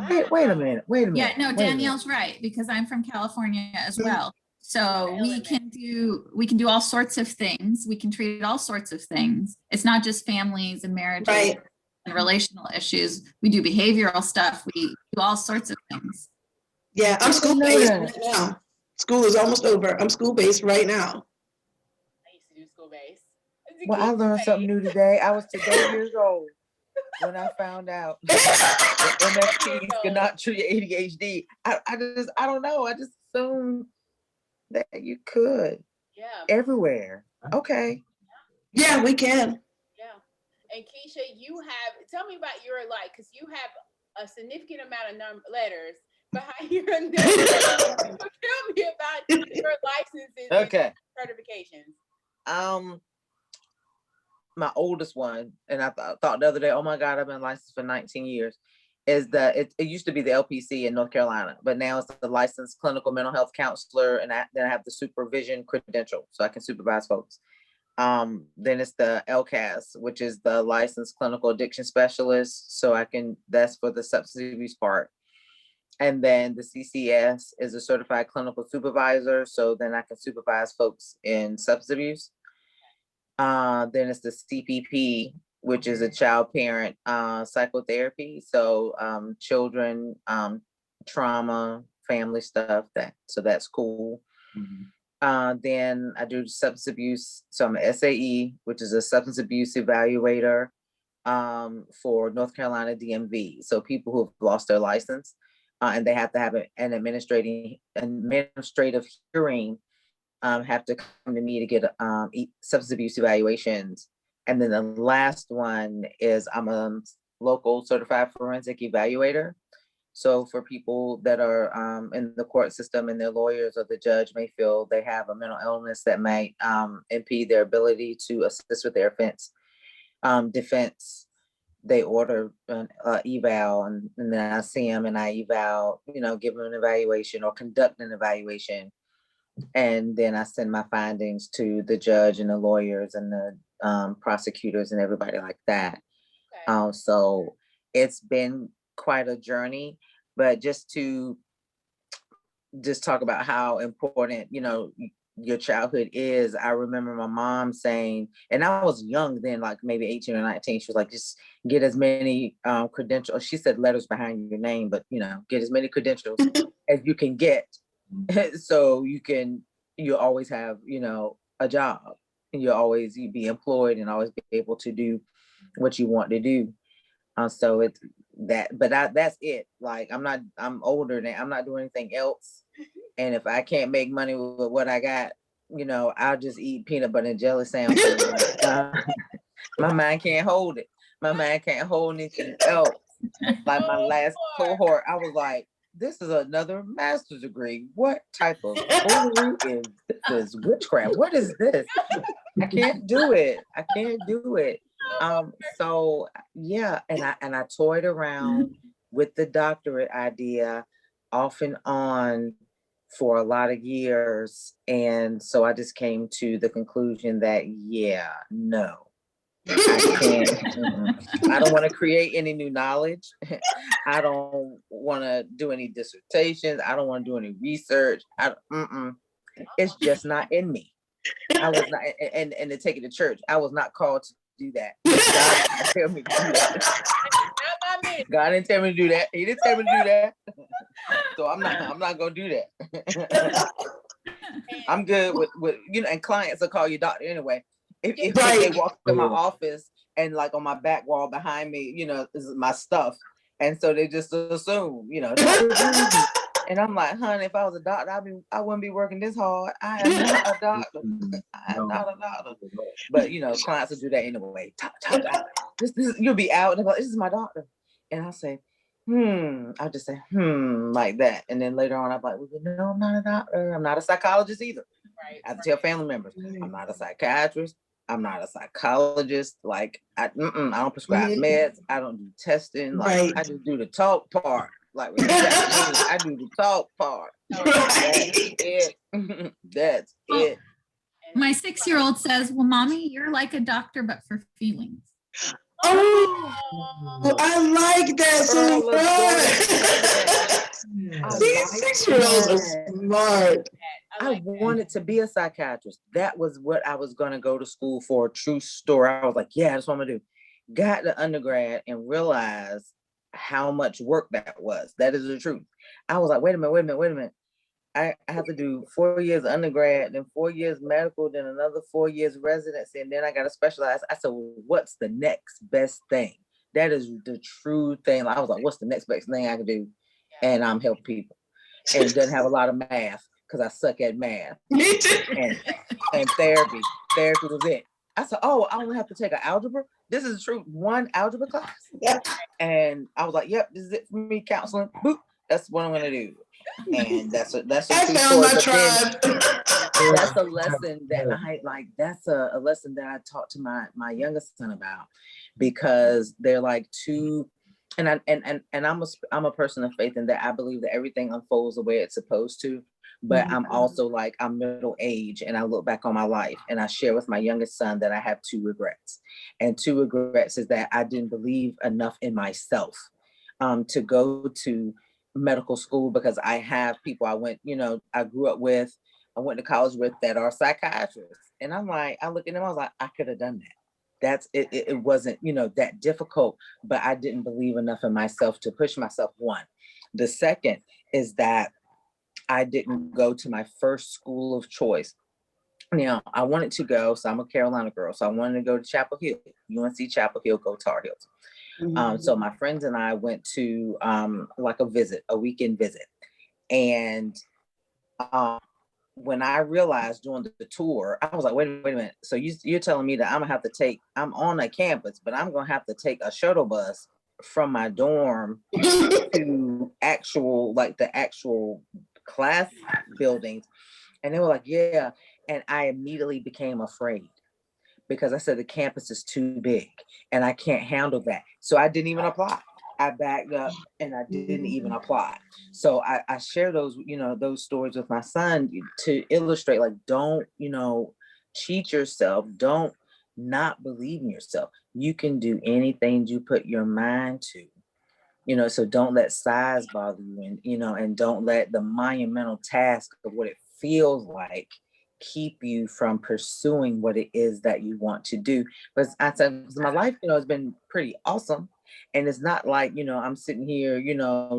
Hey, wait a minute. Yeah, no, wait a minute. Danielle's right, because I'm from California as well. So we Element. can do all sorts of things. We can treat all sorts of things. It's not just families and marriages Right. and relational issues. We do behavioral stuff. We do all sorts of things. Yeah, I'm I didn't know school-based that. right now. School is almost over. I'm school-based right now. I used to do school based. Well, I learned something new today. I was today years old when I found out that MFTs cannot treat ADHD. I don't know. I just assumed that you could Yeah, everywhere. Okay. Yeah, we can. yeah. And Keisha, tell me about your because you have a significant amount of letters behind your name. Tell me about your licenses Okay. and certifications. My oldest one, and I thought the other day, oh my God, I've been licensed for 19 years, is that it used to be the LPC in North Carolina, but now it's the licensed clinical mental health counselor, and then I have the supervision credential, so I can supervise folks. Then it's the LCAS, which is the licensed clinical addiction specialist, so that's for the substance abuse part. And then the CCS is a certified clinical supervisor, so then I can supervise folks in substance abuse. Then it's the CPP, which is a child parent psychotherapy. So children, trauma, family stuff, so that's cool. Then I do substance abuse. So I'm an SAE, which is a substance abuse evaluator for North Carolina DMV. So people who have lost their license and they have to have an administrative hearing, have to come to me to get substance abuse evaluations. And then the last one is I'm a local certified forensic evaluator. So for people that are in the court system and their lawyers or the judge may feel they have a mental illness that might impede their ability to assist with their defense, they order an eval, and then I see them and I eval, give them an evaluation or conduct an evaluation. And then I send my findings to the judge and the lawyers and the prosecutors and everybody like that. Okay. So it's been quite a journey, but just talk about how important, your childhood is. I remember my mom saying, and I was young then, like maybe 18 or 19, she was like, just get as many credentials. She said letters behind your name, but get as many credentials as you can get. So you can, you always have, a job, and you be employed and always be able to do what you want to do. So it's that, but that's it. Like, I'm older than, I'm not doing anything else. And if I can't make money with what I got, I'll just eat peanut butter and jelly sandwiches. My mind can't hold it. My mind can't hold anything else. Like my last cohort, I was like, this is another master's degree. What type of foolery is this? Witchcraft? What is this? I can't do it. I can't do it. So yeah, and I toyed around with the doctorate idea off and on for a lot of years. And so I just came to the conclusion that, yeah, no, I can't. I don't want to create any new knowledge. I don't want to do any dissertations. I don't want to do any research. It's just not in me. I was not, and to take it to church, I was not called to do that. God didn't tell me to do that. God didn't tell me to do that. He didn't tell me to do that. So I'm not gonna do that. I'm good with and clients will call you doctor anyway. If they walk to my office and like on my back wall behind me, is my stuff. And so they just assume, and I'm like, honey, if I was a doctor, I wouldn't be working this hard. I am not a doctor. I am not a doctor. But clients will do that anyway. Talk. This you'll be out and they're like, this is my doctor. And I'll say, I'll just say, like that. And then later on, I'm like, well, no, I'm not a doctor. I'm not a psychologist either. Right. I have to tell family members, I'm not a psychiatrist. I'm not a psychologist. Like, I don't prescribe meds. I don't do testing. Like, I just do the talk part. Like, I do the talk part. That's it. That's it. My 6-year-old says, well, mommy, you're like a doctor, but for feelings. Oh, I like that so much. These 6-year-olds are smart. I wanted to be a psychiatrist. That was what I was going to go to school for. True story. I was like, yeah, that's what I'm going to do. Got the undergrad and realized how much work that was. That is the truth. I was like, wait a minute. I have to do 4 years undergrad, then 4 years medical, then another 4 years residency, and then I got to specialize. I said, well, what's the next best thing? That is the true thing. I was like, what's the next best thing I can do? And I'm helping people. And it doesn't have a lot of math because I suck at math. And therapy. Therapy was it. I said, oh, I only have to take an algebra. This is true. One algebra class. And I was like, yep, this is it for me, counseling. Boop. That's what I'm going to do. And that's a true story. That's a lesson that I like. That's a lesson that I taught to my youngest son about, because they're like two, and I'm a person of faith in that. I believe that everything unfolds the way it's supposed to. But I'm also like, I'm middle age, and I look back on my life and I share with my youngest son that I have 2 regrets. And 2 regrets is that I didn't believe enough in myself to go to medical school, because I have people I grew up with, I went to college with, that are psychiatrists. And I'm like, I look at them, I was like, I could have done that. That's it. It wasn't, that difficult, but I didn't believe enough in myself to push myself. One. The second is that I didn't go to my first school of choice. Now, I wanted to go, so I'm a Carolina girl, so I wanted to go to Chapel Hill, UNC Chapel Hill, go Tar Heels. So my friends and I went to like a weekend visit. And when I realized during the tour, I was like, wait a minute. So you're telling me that I'm on a campus, but I'm going to have to take a shuttle bus from my dorm to the actual class buildings. And they were like, yeah. And I immediately became afraid, because I said the campus is too big and I can't handle that. So I didn't even apply. I backed up and I didn't even apply. So I share those, those stories with my son to illustrate, like, don't, cheat yourself. Don't not believe in yourself. You can do anything you put your mind to, so don't let size bother you, and don't let the monumental task of what it feels like keep you from pursuing what it is that you want to do. But I said, my life, has been pretty awesome. And it's not like, I'm sitting here,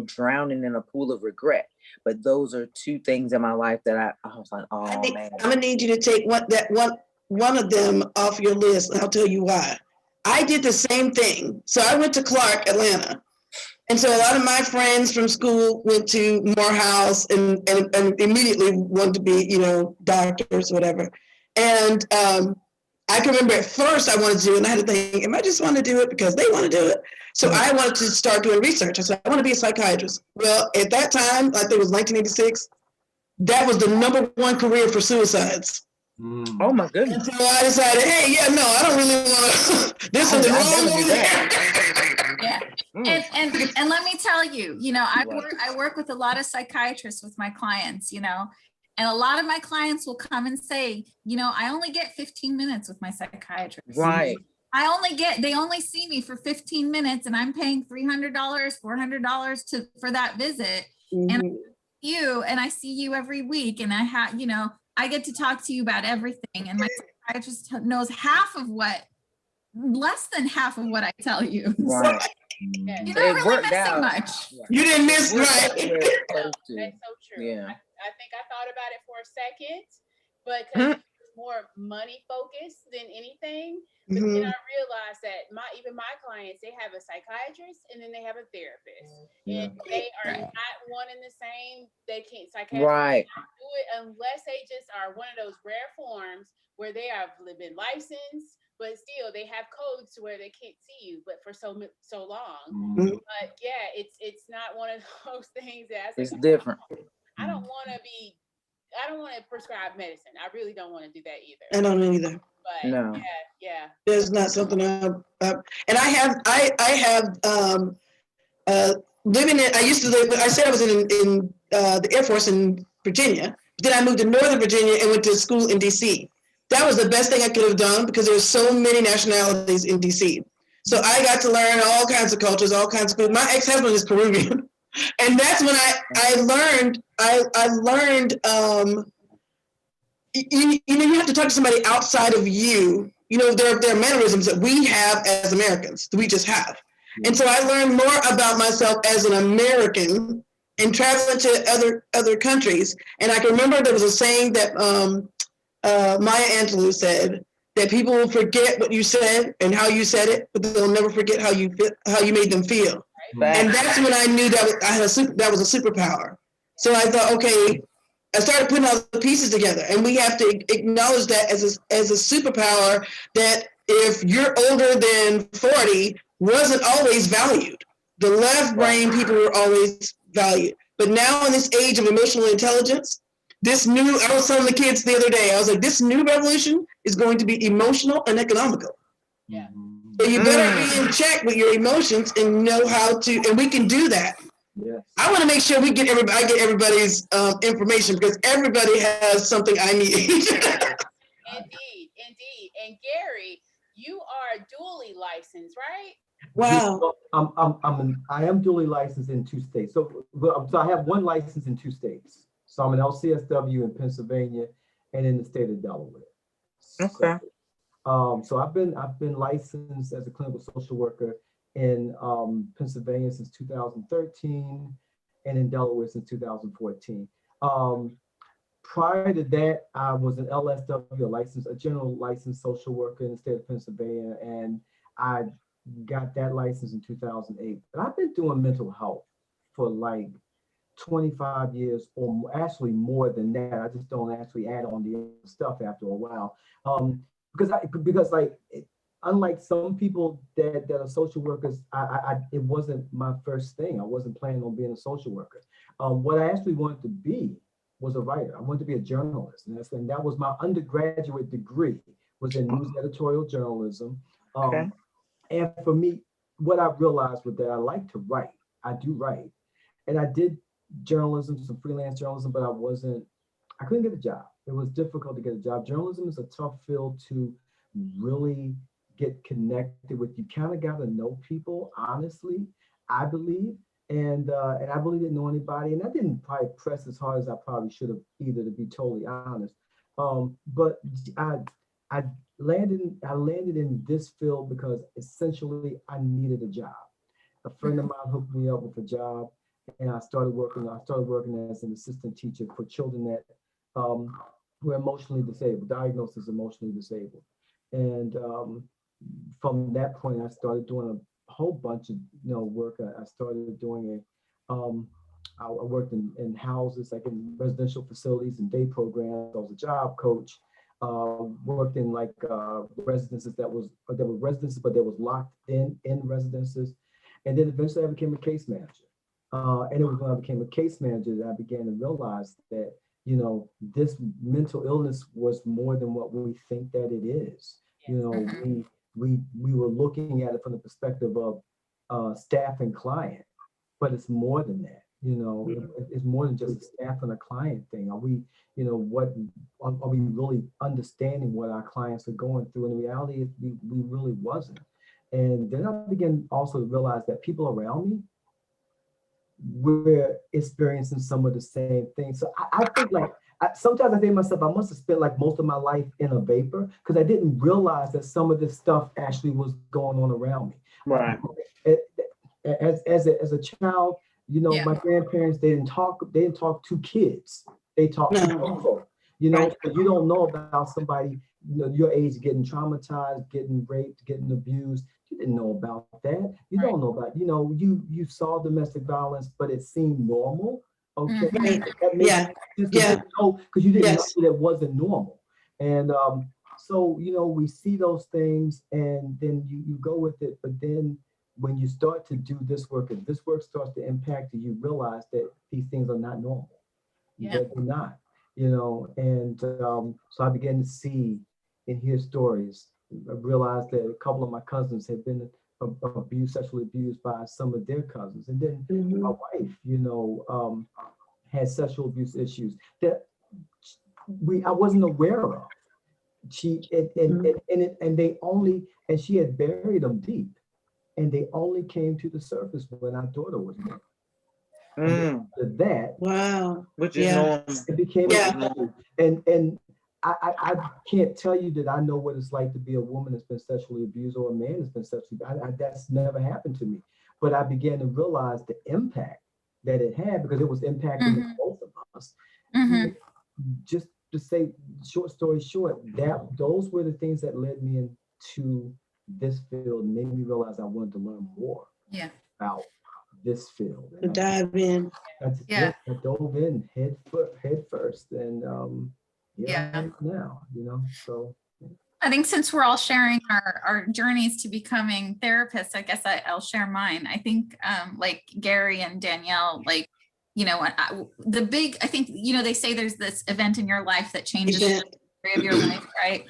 drowning in a pool of regret. But those are two things in my life that I was like, oh man. I'm gonna need you to take one of them off your list, and I'll tell you why. I did the same thing. So I went to Clark, Atlanta. And so a lot of my friends from school went to Morehouse and immediately wanted to be, doctors, whatever. And I can remember at first I wanted to do it, and I had to think, am I just want to do it because they want to do it? So I wanted to start doing research. I said, I want to be a psychiatrist. Well, at that time, I think it was 1986, that was the #1 career for suicides. Oh my goodness. And so I decided, hey, I don't really want to, there's something wrong over there. Yeah. And let me tell you, I work with a lot of psychiatrists with my clients, and a lot of my clients will come and say, I only get 15 minutes with my psychiatrist. Right. They only see me for 15 minutes and I'm paying $300, $400 for that visit. And I see you every week, and I get to talk to you about everything. And my psychiatrist knows less than half of what I tell you. Right. You're not really missing much. You didn't miss right. That's so true. Yeah. I think I thought about it for a second, but it's more money focused than anything. But then I realized that my clients, they have a psychiatrist and then they have a therapist, and they are not one and the same. They can't psychiatrists do it unless they just are one of those rare forms where they have been licensed, but still they have codes to where they can't see you, but for so long. But yeah, it's not one of those things that it's different. I don't want to prescribe medicine. I really don't want to do that either. I don't either. But no. yeah. There's not something and I have living in, I said I was in the Air Force in Virginia, but then I moved to Northern Virginia and went to school in DC. That was the best thing I could have done because there were so many nationalities in DC. So I got to learn all kinds of cultures, all kinds of food. My ex-husband is Peruvian. And that's when I learned, you have to talk to somebody outside of you. There are mannerisms that we have as Americans, that we just have. And so I learned more about myself as an American and traveling to other countries. And I can remember there was a saying that Maya Angelou said, that people will forget what you said and how you said it, but they'll never forget how you made them feel. Right. And that's when I knew that was a superpower. So I thought, okay, I started putting all the pieces together, and we have to acknowledge that as a superpower, that if you're older than 40, wasn't always valued. The left brain people were always valued. But now in this age of emotional intelligence, I was telling the kids the other day, I was like, this new revolution is going to be emotional and economical. Yeah. So you better be in check with your emotions and know how to, and we can do that. Yes. I want to make sure I get everybody's information, because everybody has something I need. Indeed. And Gary, you are dually licensed, right? Wow. I am dually licensed in 2 states. So I have 1 license in 2 states. So I'm an LCSW in Pennsylvania and in the state of Delaware. Okay. So I've been licensed as a clinical social worker in Pennsylvania since 2013 and in Delaware since 2014. Prior to that, I was an LSW, a general licensed social worker in the state of Pennsylvania, and I got that license in 2008. But I've been doing mental health for like 25 years, or actually more than that. I just don't actually add on the stuff after a while. Because unlike some people that are social workers, it wasn't my first thing. I wasn't planning on being a social worker. What I actually wanted to be was a writer. I wanted to be a journalist, and that was my undergraduate degree, was in news editorial journalism. And for me, what I realized was that I like to write. I do write, and I did journalism, some freelance journalism, but I couldn't get a job. It was difficult to get a job. Journalism is a tough field to really get connected with. You kind of got to know people, honestly, I believe. And I really didn't know anybody. And I didn't probably press as hard as I probably should have either, to be totally honest. But I landed in this field because essentially I needed a job. a friend of mine hooked me up with a job, and I started working as an assistant teacher for children that who are emotionally disabled, diagnosed as emotionally disabled. And from that point, I started doing a whole bunch of work. I started doing I worked in houses, like in residential facilities and day programs. I was a job coach. Worked in like residences that were residences, but they was locked in residences. And then eventually I became a case manager. And it was when I became a case manager that I began to realize that, this mental illness was more than what we think that it is. We were looking at it from the perspective of staff and client, but it's more than that. It's more than just a staff and a client thing. Are we, what are we really understanding what our clients are going through? And the reality is we really wasn't. And then I began also to realize that people around me were experiencing some of the same things. So I think sometimes I think to myself, I must have spent like most of my life in a vapor because I didn't realize that some of this stuff actually was going on around me. Right. As a child, my grandparents, they didn't talk to kids. They talked to people, Right. So you don't know about somebody, your age getting traumatized, getting raped, getting abused. You didn't know about that. You don't know about, you saw domestic violence, but it seemed normal. Okay. Right. That makes Yeah. sense, Yeah. because you didn't Yes. know that it wasn't normal. And so, we see those things and then you go with it, but then when you start to do this work, and this work starts to impact you, you realize that these things are not normal. Yeah. That they're not, and so I began to see and hear stories. I realized that a couple of my cousins had been sexually abused by some of their cousins. And then my wife, had sexual abuse issues that I wasn't aware of. She and she had buried them deep. And they only came to the surface when our daughter was born. And after that, Wow. Which is normal. it became and I can't tell you that I know what it's like to be a woman that's been sexually abused or a man that's been sexually abused. That's never happened to me. But I began to realize the impact that it had because it was impacting both of us. Just to say, short story short, those were the things that led me into this field and made me realize I wanted to learn more about this field. And Dive in. I dove in head first, and I am now. So I think since we're all sharing our journeys to becoming therapists, I guess I'll share mine. I think like Gary and Danielle, like, I think, they say there's this event in your life that changes the story of your life, right?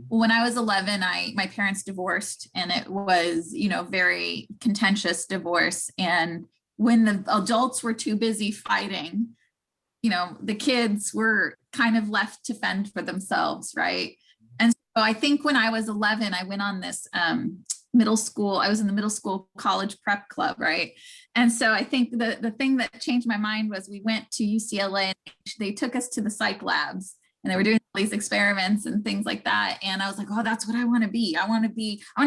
When I was 11, my parents divorced, and it was, very contentious divorce. And when the adults were too busy fighting, the kids were kind of left to fend for themselves, right? And so I think when I was 11, I went on this middle school. I was in the middle school college prep club, right? And so I think the thing that changed my mind was we went to UCLA and they took us to the psych labs. And they were doing all these experiments and things like that. And I was like, oh, that's what I want to be. I want to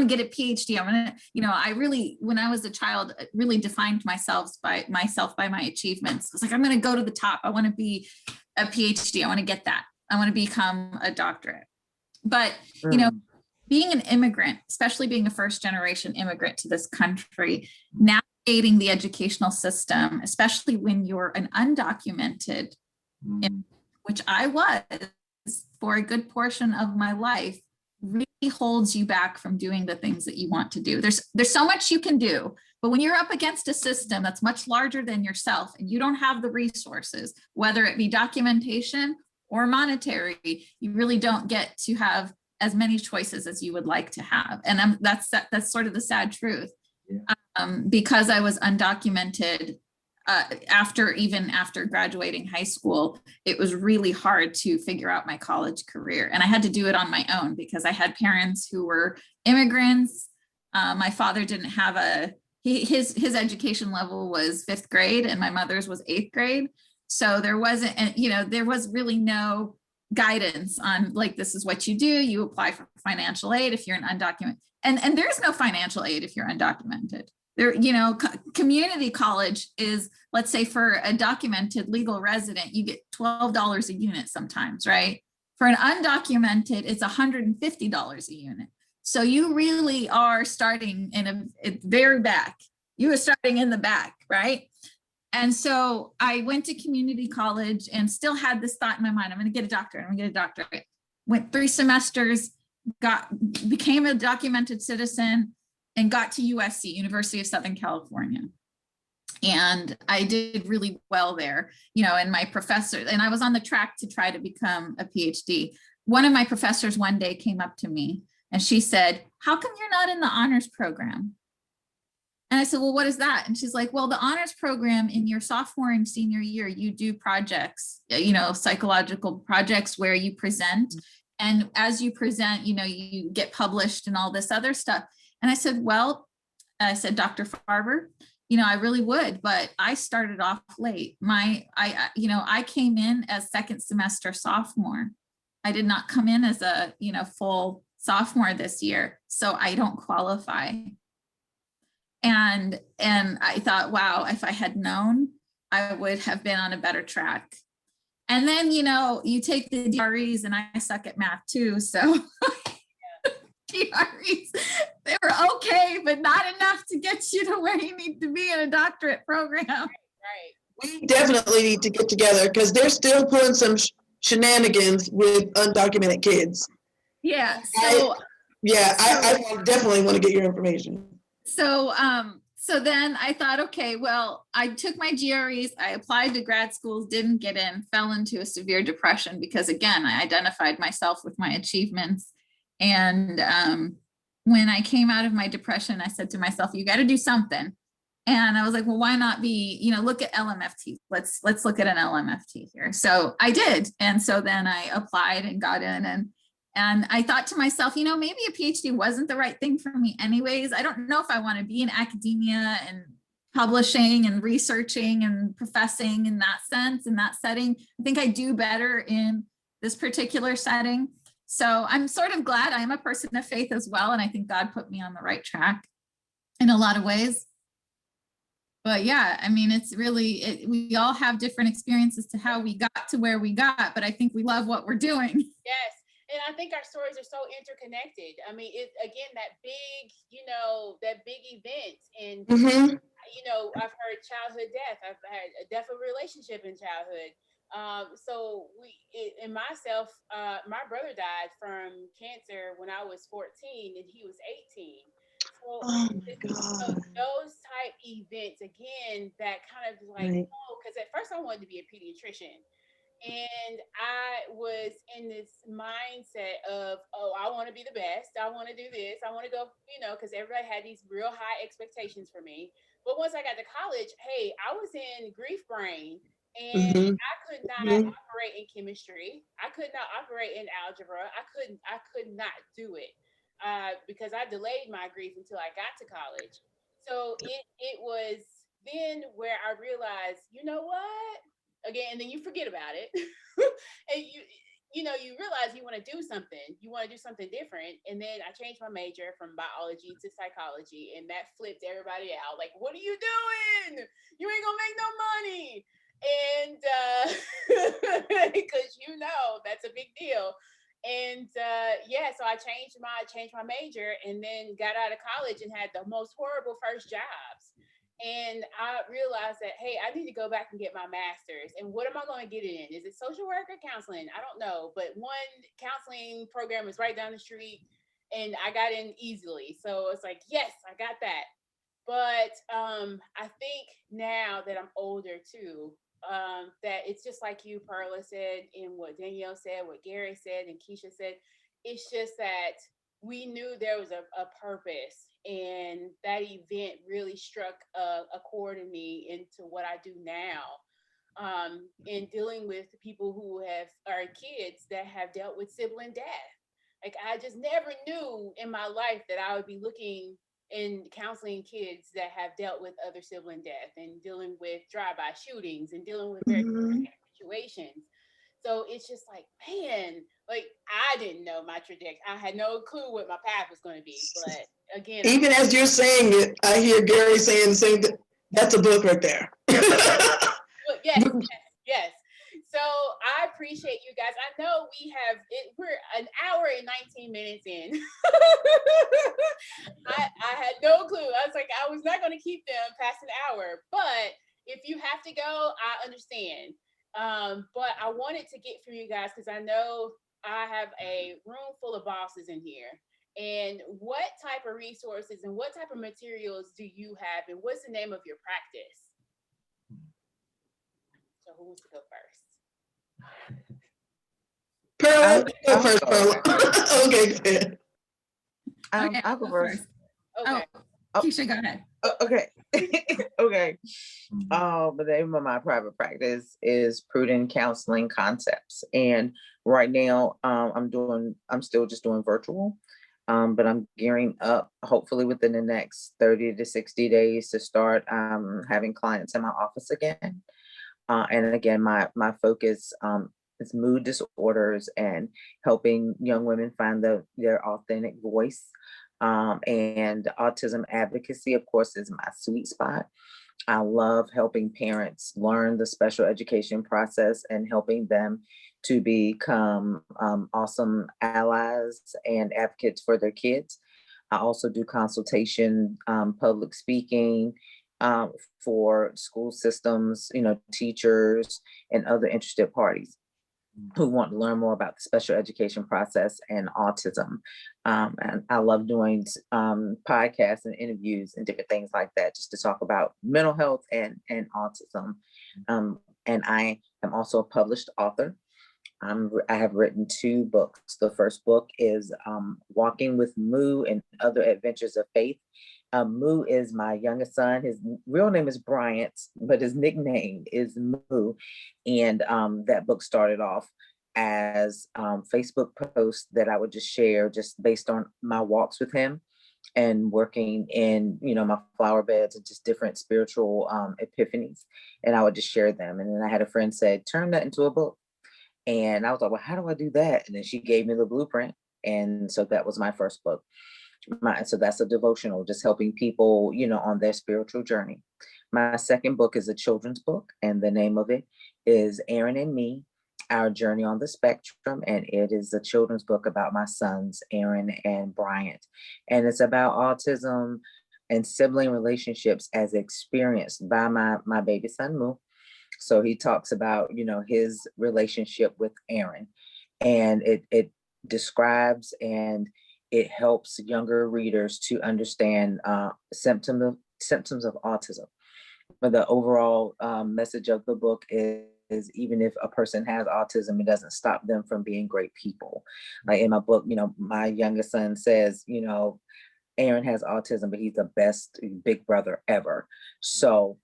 get a PhD. I really, when I was a child, really defined myself by my achievements. I was like, I'm going to go to the top. I want to be a PhD. I want to get that. I want to become a doctorate. But, being an immigrant, especially being a first generation immigrant to this country, navigating the educational system, especially when you're an undocumented immigrant, which I was for a good portion of my life, really holds you back from doing the things that you want to do. There's so much you can do, but when you're up against a system that's much larger than yourself and you don't have the resources, whether it be documentation or monetary, you really don't get to have as many choices as you would like to have. And that's sort of the sad truth. Because I was undocumented, after graduating high school, it was really hard to figure out my college career. And I had to do it on my own because I had parents who were immigrants. My father didn't have his education level was 5th grade and my mother's was 8th grade. So there wasn't, there was really no guidance on like, this is what you do. You apply for financial aid if you're an undocumented, and there's no financial aid if you're undocumented. There, you know, community college is, let's say for a documented legal resident, you get $12 a unit sometimes, right? For an undocumented, it's $150 a unit. So you really are starting in a very back. You are starting in the back, right? And so I went to community college and still had this thought in my mind, I'm going to get a doctorate, I'm going to get a doctorate. Went 3 semesters, became a documented citizen, and got to USC, University of Southern California. And I did really well there, you know, and my professor, and I was on the track to try to become a PhD. One of my professors one day came up to me and she said, "How come you're not in the honors program?" And I said, "Well, what is that?" And she's like, "Well, the honors program in your sophomore and senior year, you do projects, you know, psychological projects where you present. And as you present, you know, you get published and all this other stuff." And I said, "Well," I said, "Dr. Farber, you know, I really would, but I started off late. I came in as second semester sophomore. I did not come in as a, you know, full sophomore this year. So I don't qualify." And I thought, wow, if I had known, I would have been on a better track. And then, you know, you take the DREs, and I suck at math too. So DREs, they were okay, but not enough to get you to where you need to be in a doctorate program. Right. We definitely need to get together because they're still pulling some shenanigans with undocumented kids. Yeah. I definitely want to get your information. So then I thought, okay, well, I took my GREs, I applied to grad schools, didn't get in, fell into a severe depression because, again, I identified myself with my achievements. And when I came out of my depression, I said to myself, you got to do something. And I was like, well, why not be, you know, look at LMFT. Let's look at an LMFT here. So I did. And so then I applied and got in, and I thought to myself, you know, maybe a PhD wasn't the right thing for me anyways. I don't know if I want to be in academia and publishing and researching and professing in that sense, in that setting. I think I do better in this particular setting. So I'm sort of glad I'm a person of faith as well. And I think God put me on the right track in a lot of ways. But yeah, I mean, it's really, we all have different experiences to how we got to where we got, but I think we love what we're doing. Yes. And I think our stories are so interconnected. I mean, it again, that big, you know, that big event. And, you know, I've heard childhood death. I've had a death of a relationship in childhood. So my brother died from cancer when I was 14 and he was 18. So Oh my God. those type events, again, that kind of like, Right. oh, because at first I wanted to be a pediatrician. And I was in this mindset of, oh, I want to be the best. I want to do this. I want to go, you know, because everybody had these real high expectations for me. But once I got to college, hey, I was in grief brain and I could not operate in chemistry. I could not operate in algebra. I could not do it because I delayed my grief until I got to college. So it was then where I realized, you know what? Again, and then you forget about it. And you know, you realize you want to do something. You want to do something different. And then I changed my major from biology to psychology, and that flipped everybody out. Like, what are you doing? You ain't gonna make no money. And because you know that's a big deal. And so I changed my major, and then got out of college and had the most horrible first jobs. And I realized that, hey, I need to go back and get my master's. And what am I going to get it in? Is it social work or counseling? I don't know. But one counseling program is right down the street, and I got in easily. So it's like, yes, I got that. But I think now that I'm older too, that it's just like you, Perla, said, and what Danielle said, what Gary said, and Keisha said. It's just that we knew there was a purpose, and that event really struck a chord in me into what I do now, in dealing with people who are kids that have dealt with sibling death. Like, I just never knew in my life that I would be looking and counseling kids that have dealt with other sibling death and dealing with drive-by shootings and dealing with very situations. So it's just like, man, like I didn't know my trajectory. I had no clue what my path was going to be. But again, Even as you're saying it, I hear Gary saying the same thing. That's a book right there. well, yes, yes. So I appreciate you guys. I know we're an hour and 19 minutes in. I had no clue. I was like, I was not going to keep them past an hour. But if you have to go, I understand. But I wanted to get through you guys because I know I have a room full of bosses in here. And what type of resources and what type of materials do you have? And what's the name of your practice? So who wants to go first? Pearl, go first, Pearl. Okay, go ahead. Okay, I'll go first. Okay. Oh, Keisha, go ahead. Okay. Okay. The name of my private practice is Prudent Counseling Concepts. And right now, I'm still just doing virtual. But I'm gearing up hopefully within the next 30 to 60 days to start having clients in my office again. And again, my focus is mood disorders and helping young women find their authentic voice. And autism advocacy, of course, is my sweet spot. I love helping parents learn the special education process and helping them to become awesome allies and advocates for their kids. I also do consultation, public speaking for school systems, teachers and other interested parties who want to learn more about the special education process and autism. And I love doing podcasts and interviews and different things like that, just to talk about mental health and autism. And I am also a published author. I have written 2 books. The first book is Walking with Moo and Other Adventures of Faith. Moo is my youngest son. His real name is Bryant, but his nickname is Moo. And that book started off as Facebook posts that I would just share just based on my walks with him and working in, my flower beds and just different spiritual epiphanies. And I would just share them. And then I had a friend say, turn that into a book. And I was like, well, how do I do that? And then she gave me the blueprint. And so that was my first book. So that's a devotional, just helping people, on their spiritual journey. My second book is a children's book, and the name of it is Aaron and Me, Our Journey on the Spectrum. And it is a children's book about my sons, Aaron and Bryant. And it's about autism and sibling relationships as experienced by my baby son, Moo. So he talks about, his relationship with Aaron, and it describes and it helps younger readers to understand symptoms of autism. But the overall message of the book is even if a person has autism, it doesn't stop them from being great people. Like in my book, my youngest son says, Aaron has autism, but he's the best big brother ever. So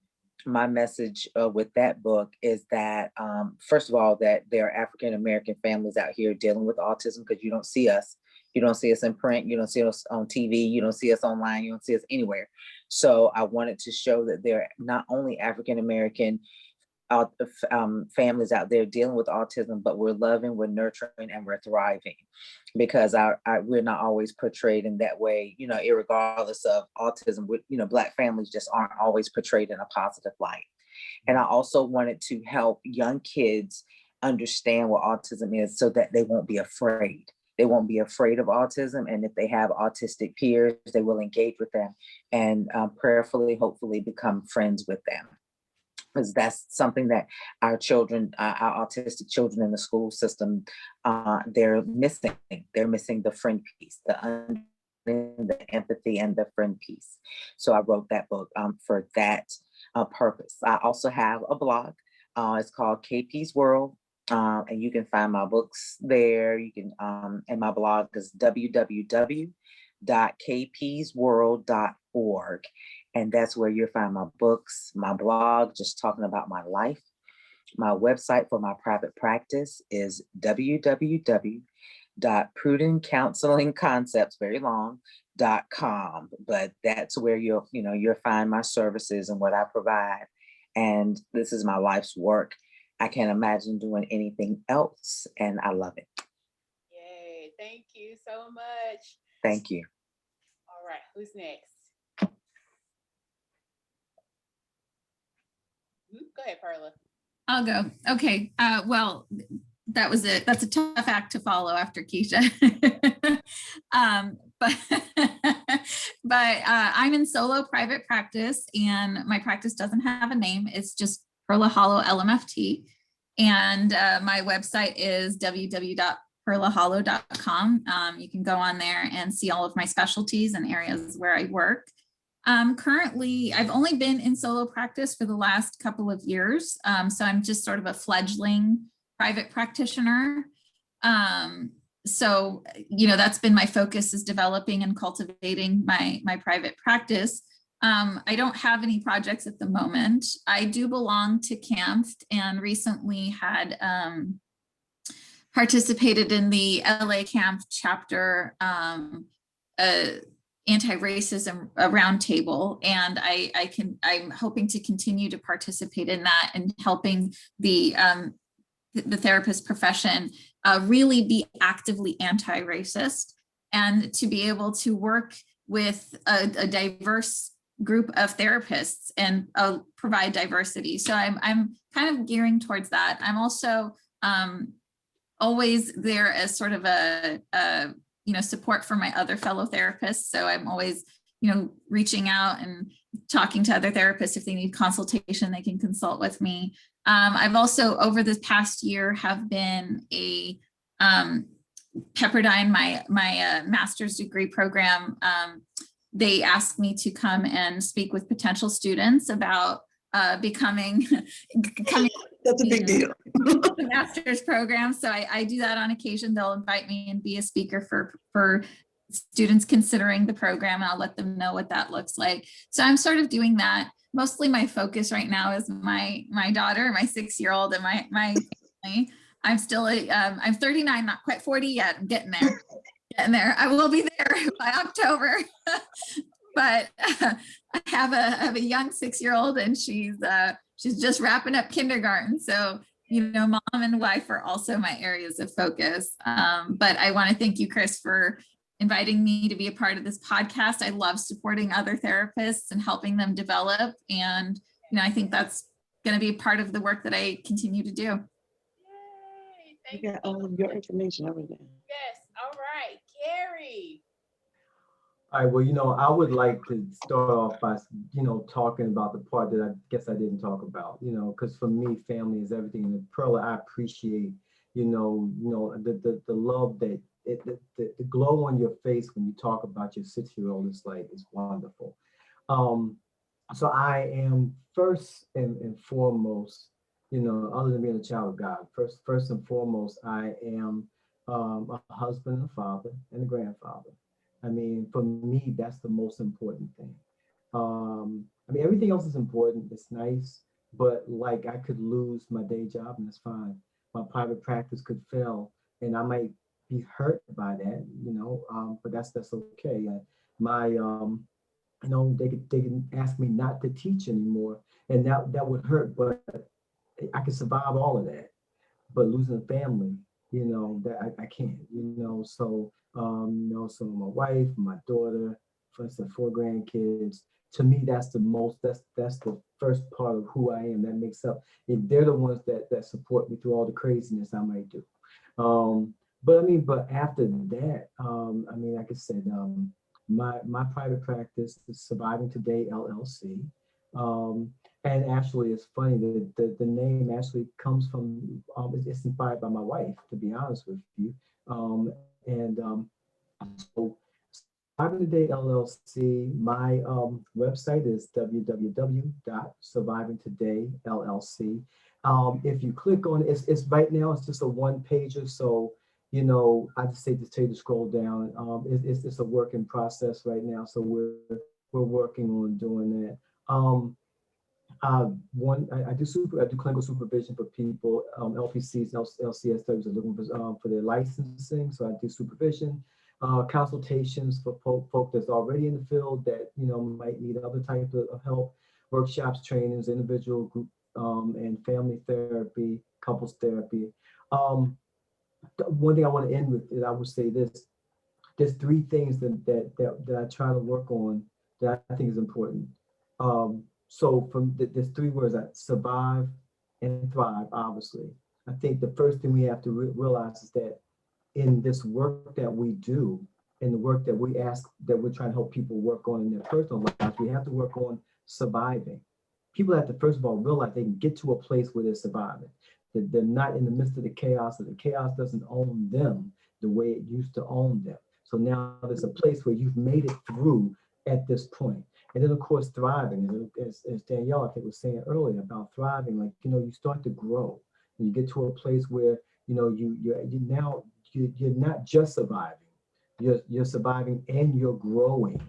my message with that book is that, first of all, that there are African-American families out here dealing with autism, because you don't see us. You don't see us in print. You don't see us on TV. You don't see us online. You don't see us anywhere. So I wanted to show that there are not only African-American families out there dealing with autism, but we're loving, we're nurturing, and we're thriving, because we're not always portrayed in that way, irregardless of autism. Black families just aren't always portrayed in a positive light. And I also wanted to help young kids understand what autism is so that they won't be afraid. They won't be afraid of autism. And if they have autistic peers, they will engage with them and prayerfully, hopefully become friends with them. Because that's something that our children, our autistic children in the school system, they're missing. They're missing the friend piece, the empathy and the friend piece. So I wrote that book for that purpose. I also have a blog. It's called KP's World. And you can find my books there. You can, and my blog is www.kpsworld.org. And that's where you'll find my books, my blog, just talking about my life. My website for my private practice is www.prudentcounselingconcepts, very long.com. But that's where you'll find my services and what I provide. And this is my life's work. I can't imagine doing anything else, and I love it. Yay. Thank you so much. Thank you. All right. Who's next? Go ahead, Perla. I'll go. Okay. Well, that was it. That's a tough act to follow after Keisha. But I'm in solo private practice, and my practice doesn't have a name. It's just Perla Hollow LMFT. And my website is www.perlahollow.com. You can go on there and see all of my specialties and areas where I work. Currently, I've only been in solo practice for the last couple of years. So I'm just sort of a fledgling private practitioner. So, that's been my focus, is developing and cultivating my private practice. I don't have any projects at the moment. I do belong to CAMFT and recently had participated in the LA CAMFT chapter anti-racism roundtable, and I'm hoping to continue to participate in that and helping the therapist profession really be actively anti-racist, and to be able to work with a diverse group of therapists and provide diversity. So I'm kind of gearing towards that. I'm also always there as sort of a support for my other fellow therapists. So I'm always, reaching out and talking to other therapists. If they need consultation, they can consult with me. I've also, over this past year, have been a Pepperdine, my master's degree program. They asked me to come and speak with potential students about becoming That's a big deal. the master's program. So I do that on occasion. They'll invite me and be a speaker for students considering the program, and I'll let them know what that looks like. So I'm sort of doing that. Mostly my focus right now is my daughter, my 6-year-old, and my family. I'm still I'm 39, not quite 40 yet. I'm getting there. I will be there by October. But I have a young 6-year-old, and she's just wrapping up kindergarten. So, mom and wife are also my areas of focus. But I want to thank you, Chris, for inviting me to be a part of this podcast. I love supporting other therapists and helping them develop. And, I think that's going to be part of the work that I continue to do. Yay. Thank you. Got all of your information over there. Yes. All right. Gary. All right, well, I would like to start off by, talking about the part that I guess I didn't talk about, because for me, family is everything. And Perla, I appreciate, the love that, the glow on your face when you talk about your 6-year-old is wonderful. So I am first and foremost, other than being a child of God, first and foremost, I am a husband, a father, and a grandfather. I mean, for me, that's the most important thing. Everything else is important. It's nice, but I could lose my day job, and that's fine. My private practice could fail, and I might be hurt by that, but that's okay. They can ask me not to teach anymore, and that would hurt, but I could survive all of that. But losing a family, that I can't, so so my wife, my daughter, for instance, 4 grandkids, to me, that's the first part of who I am. That makes up, if they're the ones that support me through all the craziness I might do. But after that, like I said, my private practice is Surviving Today, LLC. And actually, it's funny that the name actually comes from, it's inspired by my wife, to be honest with you. So Surviving Today LLC, my website is www.survivingtoday.llc. If you click on it, it's right now, it's just a one-pager. So, I just say to tell you to scroll down. It's a work in process right now. So we're working on doing that. I do clinical supervision for people, LPCs, LCSWs are looking for their licensing. So I do supervision, consultations for folk that's already in the field that might need other types of help, workshops, trainings, individual group and family therapy, couples therapy. One thing I want to end with is I would say this. There's three things that I try to work on that I think is important. So there's three words: survive and thrive. Obviously, I think the first thing we have to realize is that in this work that we do, in the work that we're trying to help people work on in their personal lives, we have to work on surviving. People have to first of all realize they can get to a place where they're surviving. That they're not in the midst of the chaos, that the chaos doesn't own them the way it used to own them. So now there's a place where you've made it through at this point. And then of course, thriving, as Danielle, I think, was saying earlier about thriving, like, you start to grow. And you get to a place where, you're not just surviving, you're surviving and you're growing,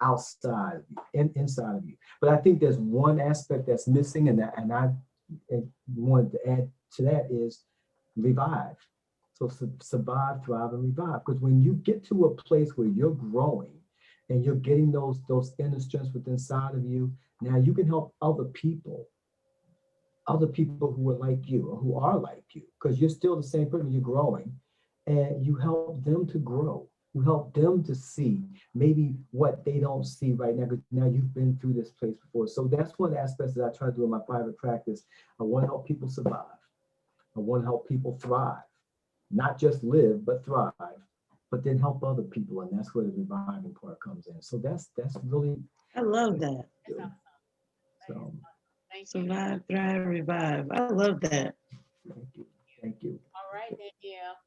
outside of you and inside of you. But I think there's one aspect that's missing, and I wanted to add to that is revive. So survive, thrive, and revive. Because when you get to a place where you're growing and you're getting those inner strengths within inside of you, now you can help other people who are like you or who are like you, because you're still the same person, you're growing, and you help them to grow. You help them to see maybe what they don't see right now, because now you've been through this place before. So that's one aspect that I try to do in my private practice. I want to help people survive. I want to help people thrive. Not just live, but thrive, but then help other people. And that's where the reviving part comes in. So that's really. I love that. That's awesome. So, Thank you. Survive, thrive, revive. I love that. thank you. Thank you. All right, Danielle.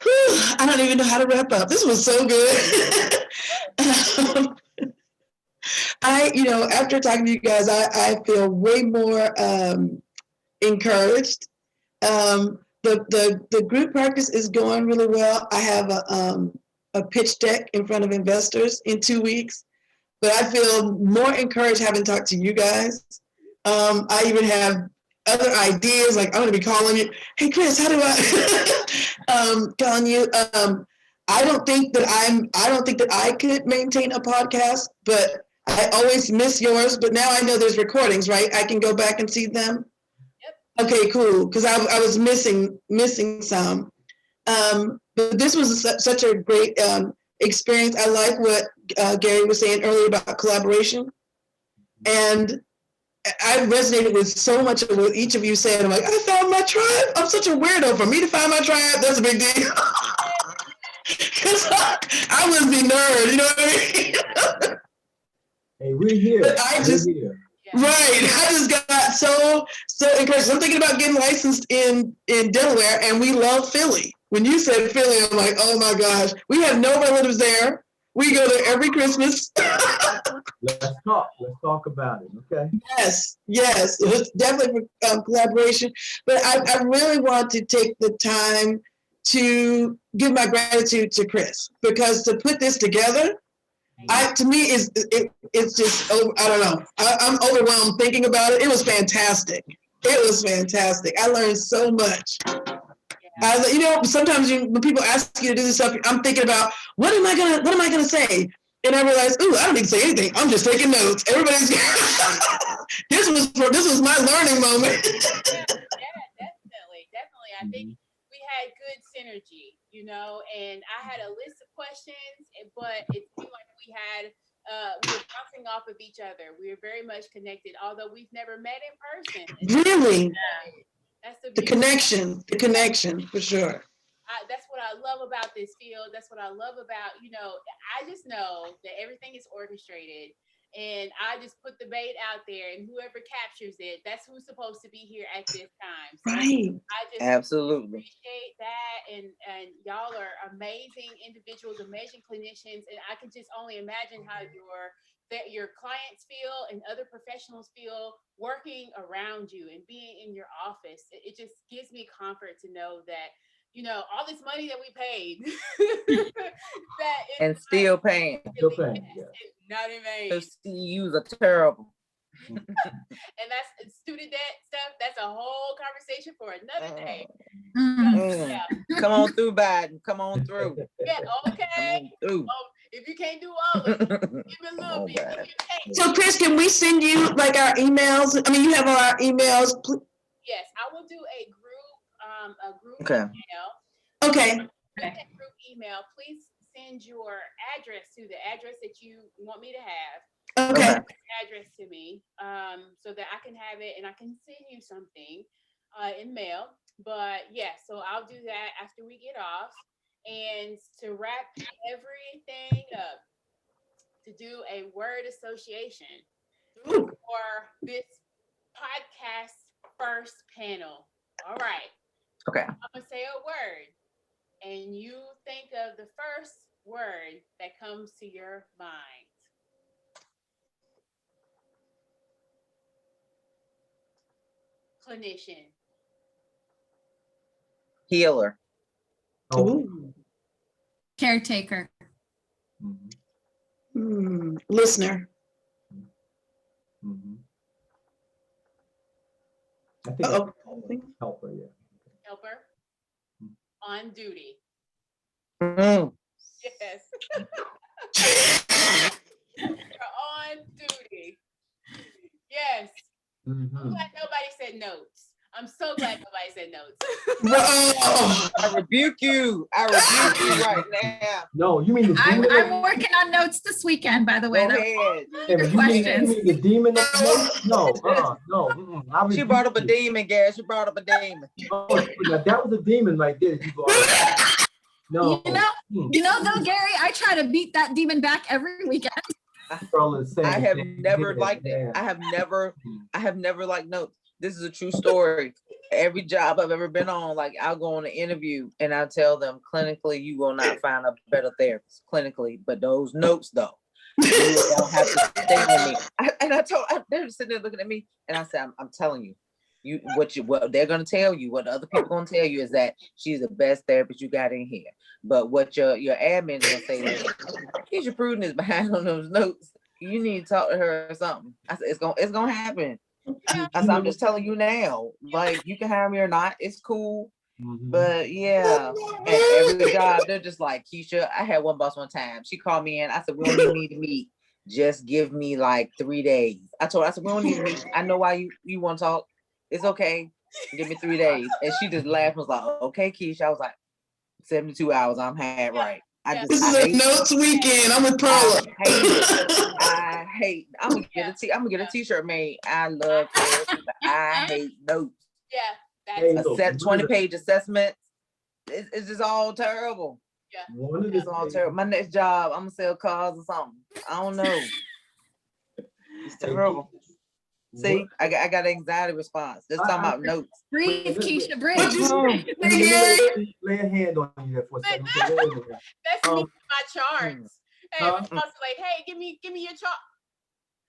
Whew, I don't even know how to wrap up. This was so good. After talking to you guys, I feel way more encouraged. The group practice is going really well. I have a pitch deck in front of investors in 2 weeks, but I feel more encouraged having talked to you guys. I even have other ideas, like I'm going to be calling you. Hey, Chris, how do I calling you? I don't think that I could maintain a podcast, but I always miss yours. But now I know there's recordings, right? I can go back and see them. Okay, cool. Because I was missing some. But this was such a great experience. I like what Gary was saying earlier about collaboration. And I resonated with so much of what each of you said. I'm like, I found my tribe. I'm such a weirdo. For me to find my tribe, that's a big deal. Because I was the nerd, you know what I mean? Hey, we're here. But we're here. Right. I just got so encouraged. I'm thinking about getting licensed in Delaware, and we love Philly. When you said Philly, I'm like, oh my gosh. We have no relatives there. We go there every Christmas. Let's talk about it, okay? Yes. It's definitely for collaboration. But I really want to take the time to give my gratitude to Chris, because to put this together, to me, it's just, I don't know. I'm overwhelmed thinking about it. It was fantastic. I learned so much. Sometimes when people ask you to do this stuff, I'm thinking about what am I gonna say? And I realized, I don't need to say anything. I'm just taking notes. Everybody's this was my learning moment. Definitely. I think we had good synergy, and I had a list of questions, but it seemed like we were bouncing off of each other. We were very much connected, although we've never met in person. Really? That's the connection for sure. That's what I love about this field. That's what I love about, I just know that everything is orchestrated, and I just put the bait out there, and whoever captures it, that's who's supposed to be here at this time. So right. I just absolutely appreciate that. And y'all are amazing individuals, amazing clinicians. And I can just only imagine how your clients feel and other professionals feel working around you and being in your office. It just gives me comfort to know that, all this money that we paid and still paying. Not in vain. The CUs are terrible. And that's student debt stuff. That's a whole conversation for another day. Come on through, Biden. Come on through. Yeah, okay. Come on through. If you can't do all of it, give me a little Oh, bit. God. Give me a taste. So Chris, can we send you like our emails? I mean, you have our emails. Yes, I will do a group Okay. email. Okay. With that group email, please send your address to the address that you want me to have. Okay. Address to me, so that I can have it and I can send you something in mail. But yeah, so I'll do that after we get off. And to wrap everything up, to do a word association for this podcast first panel. All right. Okay. I'm gonna say a word, and you think of the first word that comes to your mind. Clinician. Healer. Oh. Ooh. Caretaker. Listener. I think Uh-oh. helper, yeah. Helper. On duty. Mm. Yes. You're on duty. Yes. I'm glad nobody said notes. I'm so glad nobody said notes. I rebuke you. I rebuke you right now. No, you mean the I'm demon? working on notes this weekend, by the way. Go That- ahead. your You questions. mean the demon of notes? No, no. I She rebuke brought up a you. demon, Gary. She brought up a demon. Oh, now that was a demon right there. You brought up. No. You know though, Gary, I try to beat that demon back every weekend. Girl is saying I have things never here, liked it. man. I have never liked notes. This is a true story. Every job I've ever been on, like I'll go on an interview and I'll tell them clinically, you will not find a better therapist clinically, but those notes though, you don't have to stay on me. They're just sitting there looking at me and I said, I'm telling you, what they're going to tell you, what the other people going to tell you is that she's the best therapist you got in here. But what your admin is going to say is, Keisha Pruden is behind on those notes. You need to talk to her or something. I said, it's going to happen. I said, I'm just telling you now, like you can hire me or not, it's cool. But yeah, at every job, they're just like, Keisha, I had one boss one time. She called me in. I said, we don't even need to meet. Just give me like 3 days. I said, we don't need to meet. I know why you want to talk. It's okay. Give me 3 days. And she just laughed and was like, okay, Keisha. I was like, 72 hours, I'm had right. This is a notes weekend. I'm with Perla. I hate. I'm gonna get a t-shirt made. I love therapy, but I hate notes. Yeah, that's 20-page assessments. It's just all terrible. Yeah, it's all terrible. My next job, I'm gonna sell cars or something. I don't know. It's terrible. See, I got an anxiety response. Just talking about notes. Breathe, Keisha, breathe. Lay a hand on you there for a second. That's me with my charts. Hey, I was like, hey, give me your chart.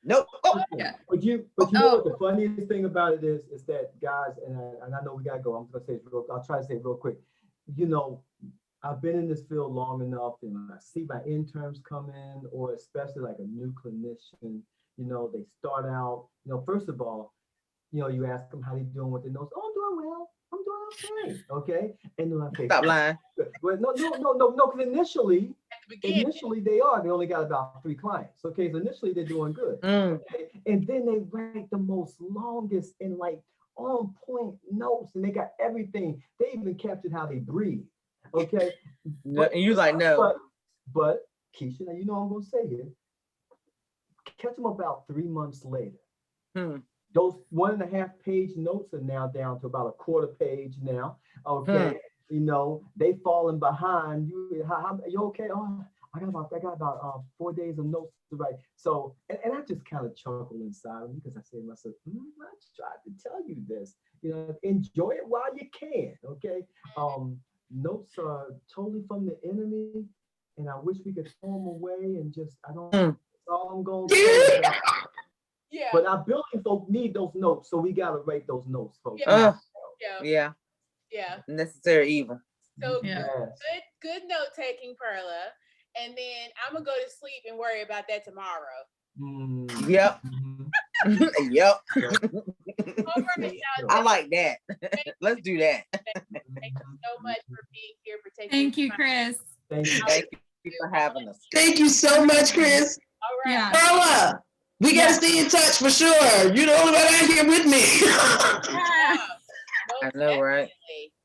Nope. Oh. Yeah. But you know what the funniest thing about it is that guys, and I know we gotta go. I'm gonna say it I'll try to say it real quick. You know, I've been in this field long enough, and I see my interns come in, or especially like a new clinician. You know, they start out. You know, first of all, you know, you ask them how they doing with their notes. Oh, I'm doing well. I'm doing okay. Okay, and they're like, okay, stop lying. But no. Because initially they only got about 3 clients. Okay, so initially they're doing good. Okay? And then they write the most longest and like on point notes, and they got everything. They even captured how they breathe. Okay, and you like no. But Keisha, now you know what I'm gonna say here. Catch them about 3 months later. Those 1.5 page notes are now down to about a 1/4 page now. Okay. You know, they falling behind. You okay? Oh, I got about 4 days of notes to write. So, and I just kind of chuckle inside because I say to myself, I tried to tell you this. You know, enjoy it while you can. Okay. Notes are totally from the enemy, and I wish we could throw them away and just that's all I'm gonna say. Yeah. But our building folks need those notes, so we gotta write those notes, folks. Yeah. Necessary evil. So good note taking, Perla. And then I'm gonna go to sleep and worry about that tomorrow. Yep. Yep. All right, I like that. Let's do that. Thank you so much for being here, for taking. Thank you, Chris. Thank you. Thank you. you for having us. Thank you so much, Chris. All right. Yeah. Carla, we got to stay in touch for sure. You're the only one out here with me. I know, right?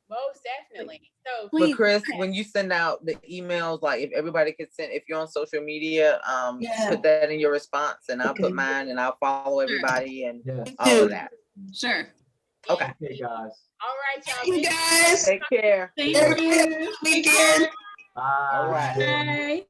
Most definitely. So, But Please. Chris, when you send out the emails, like if everybody could send, if you're on social media, Yeah. put that in your response, and I'll Okay. put mine, and I'll follow everybody and Yes. all of that. Sure. Okay. Okay, guys. all right, y'all. You guys, Take care. Thank everybody have a you. good weekend. Bye. All right. Bye.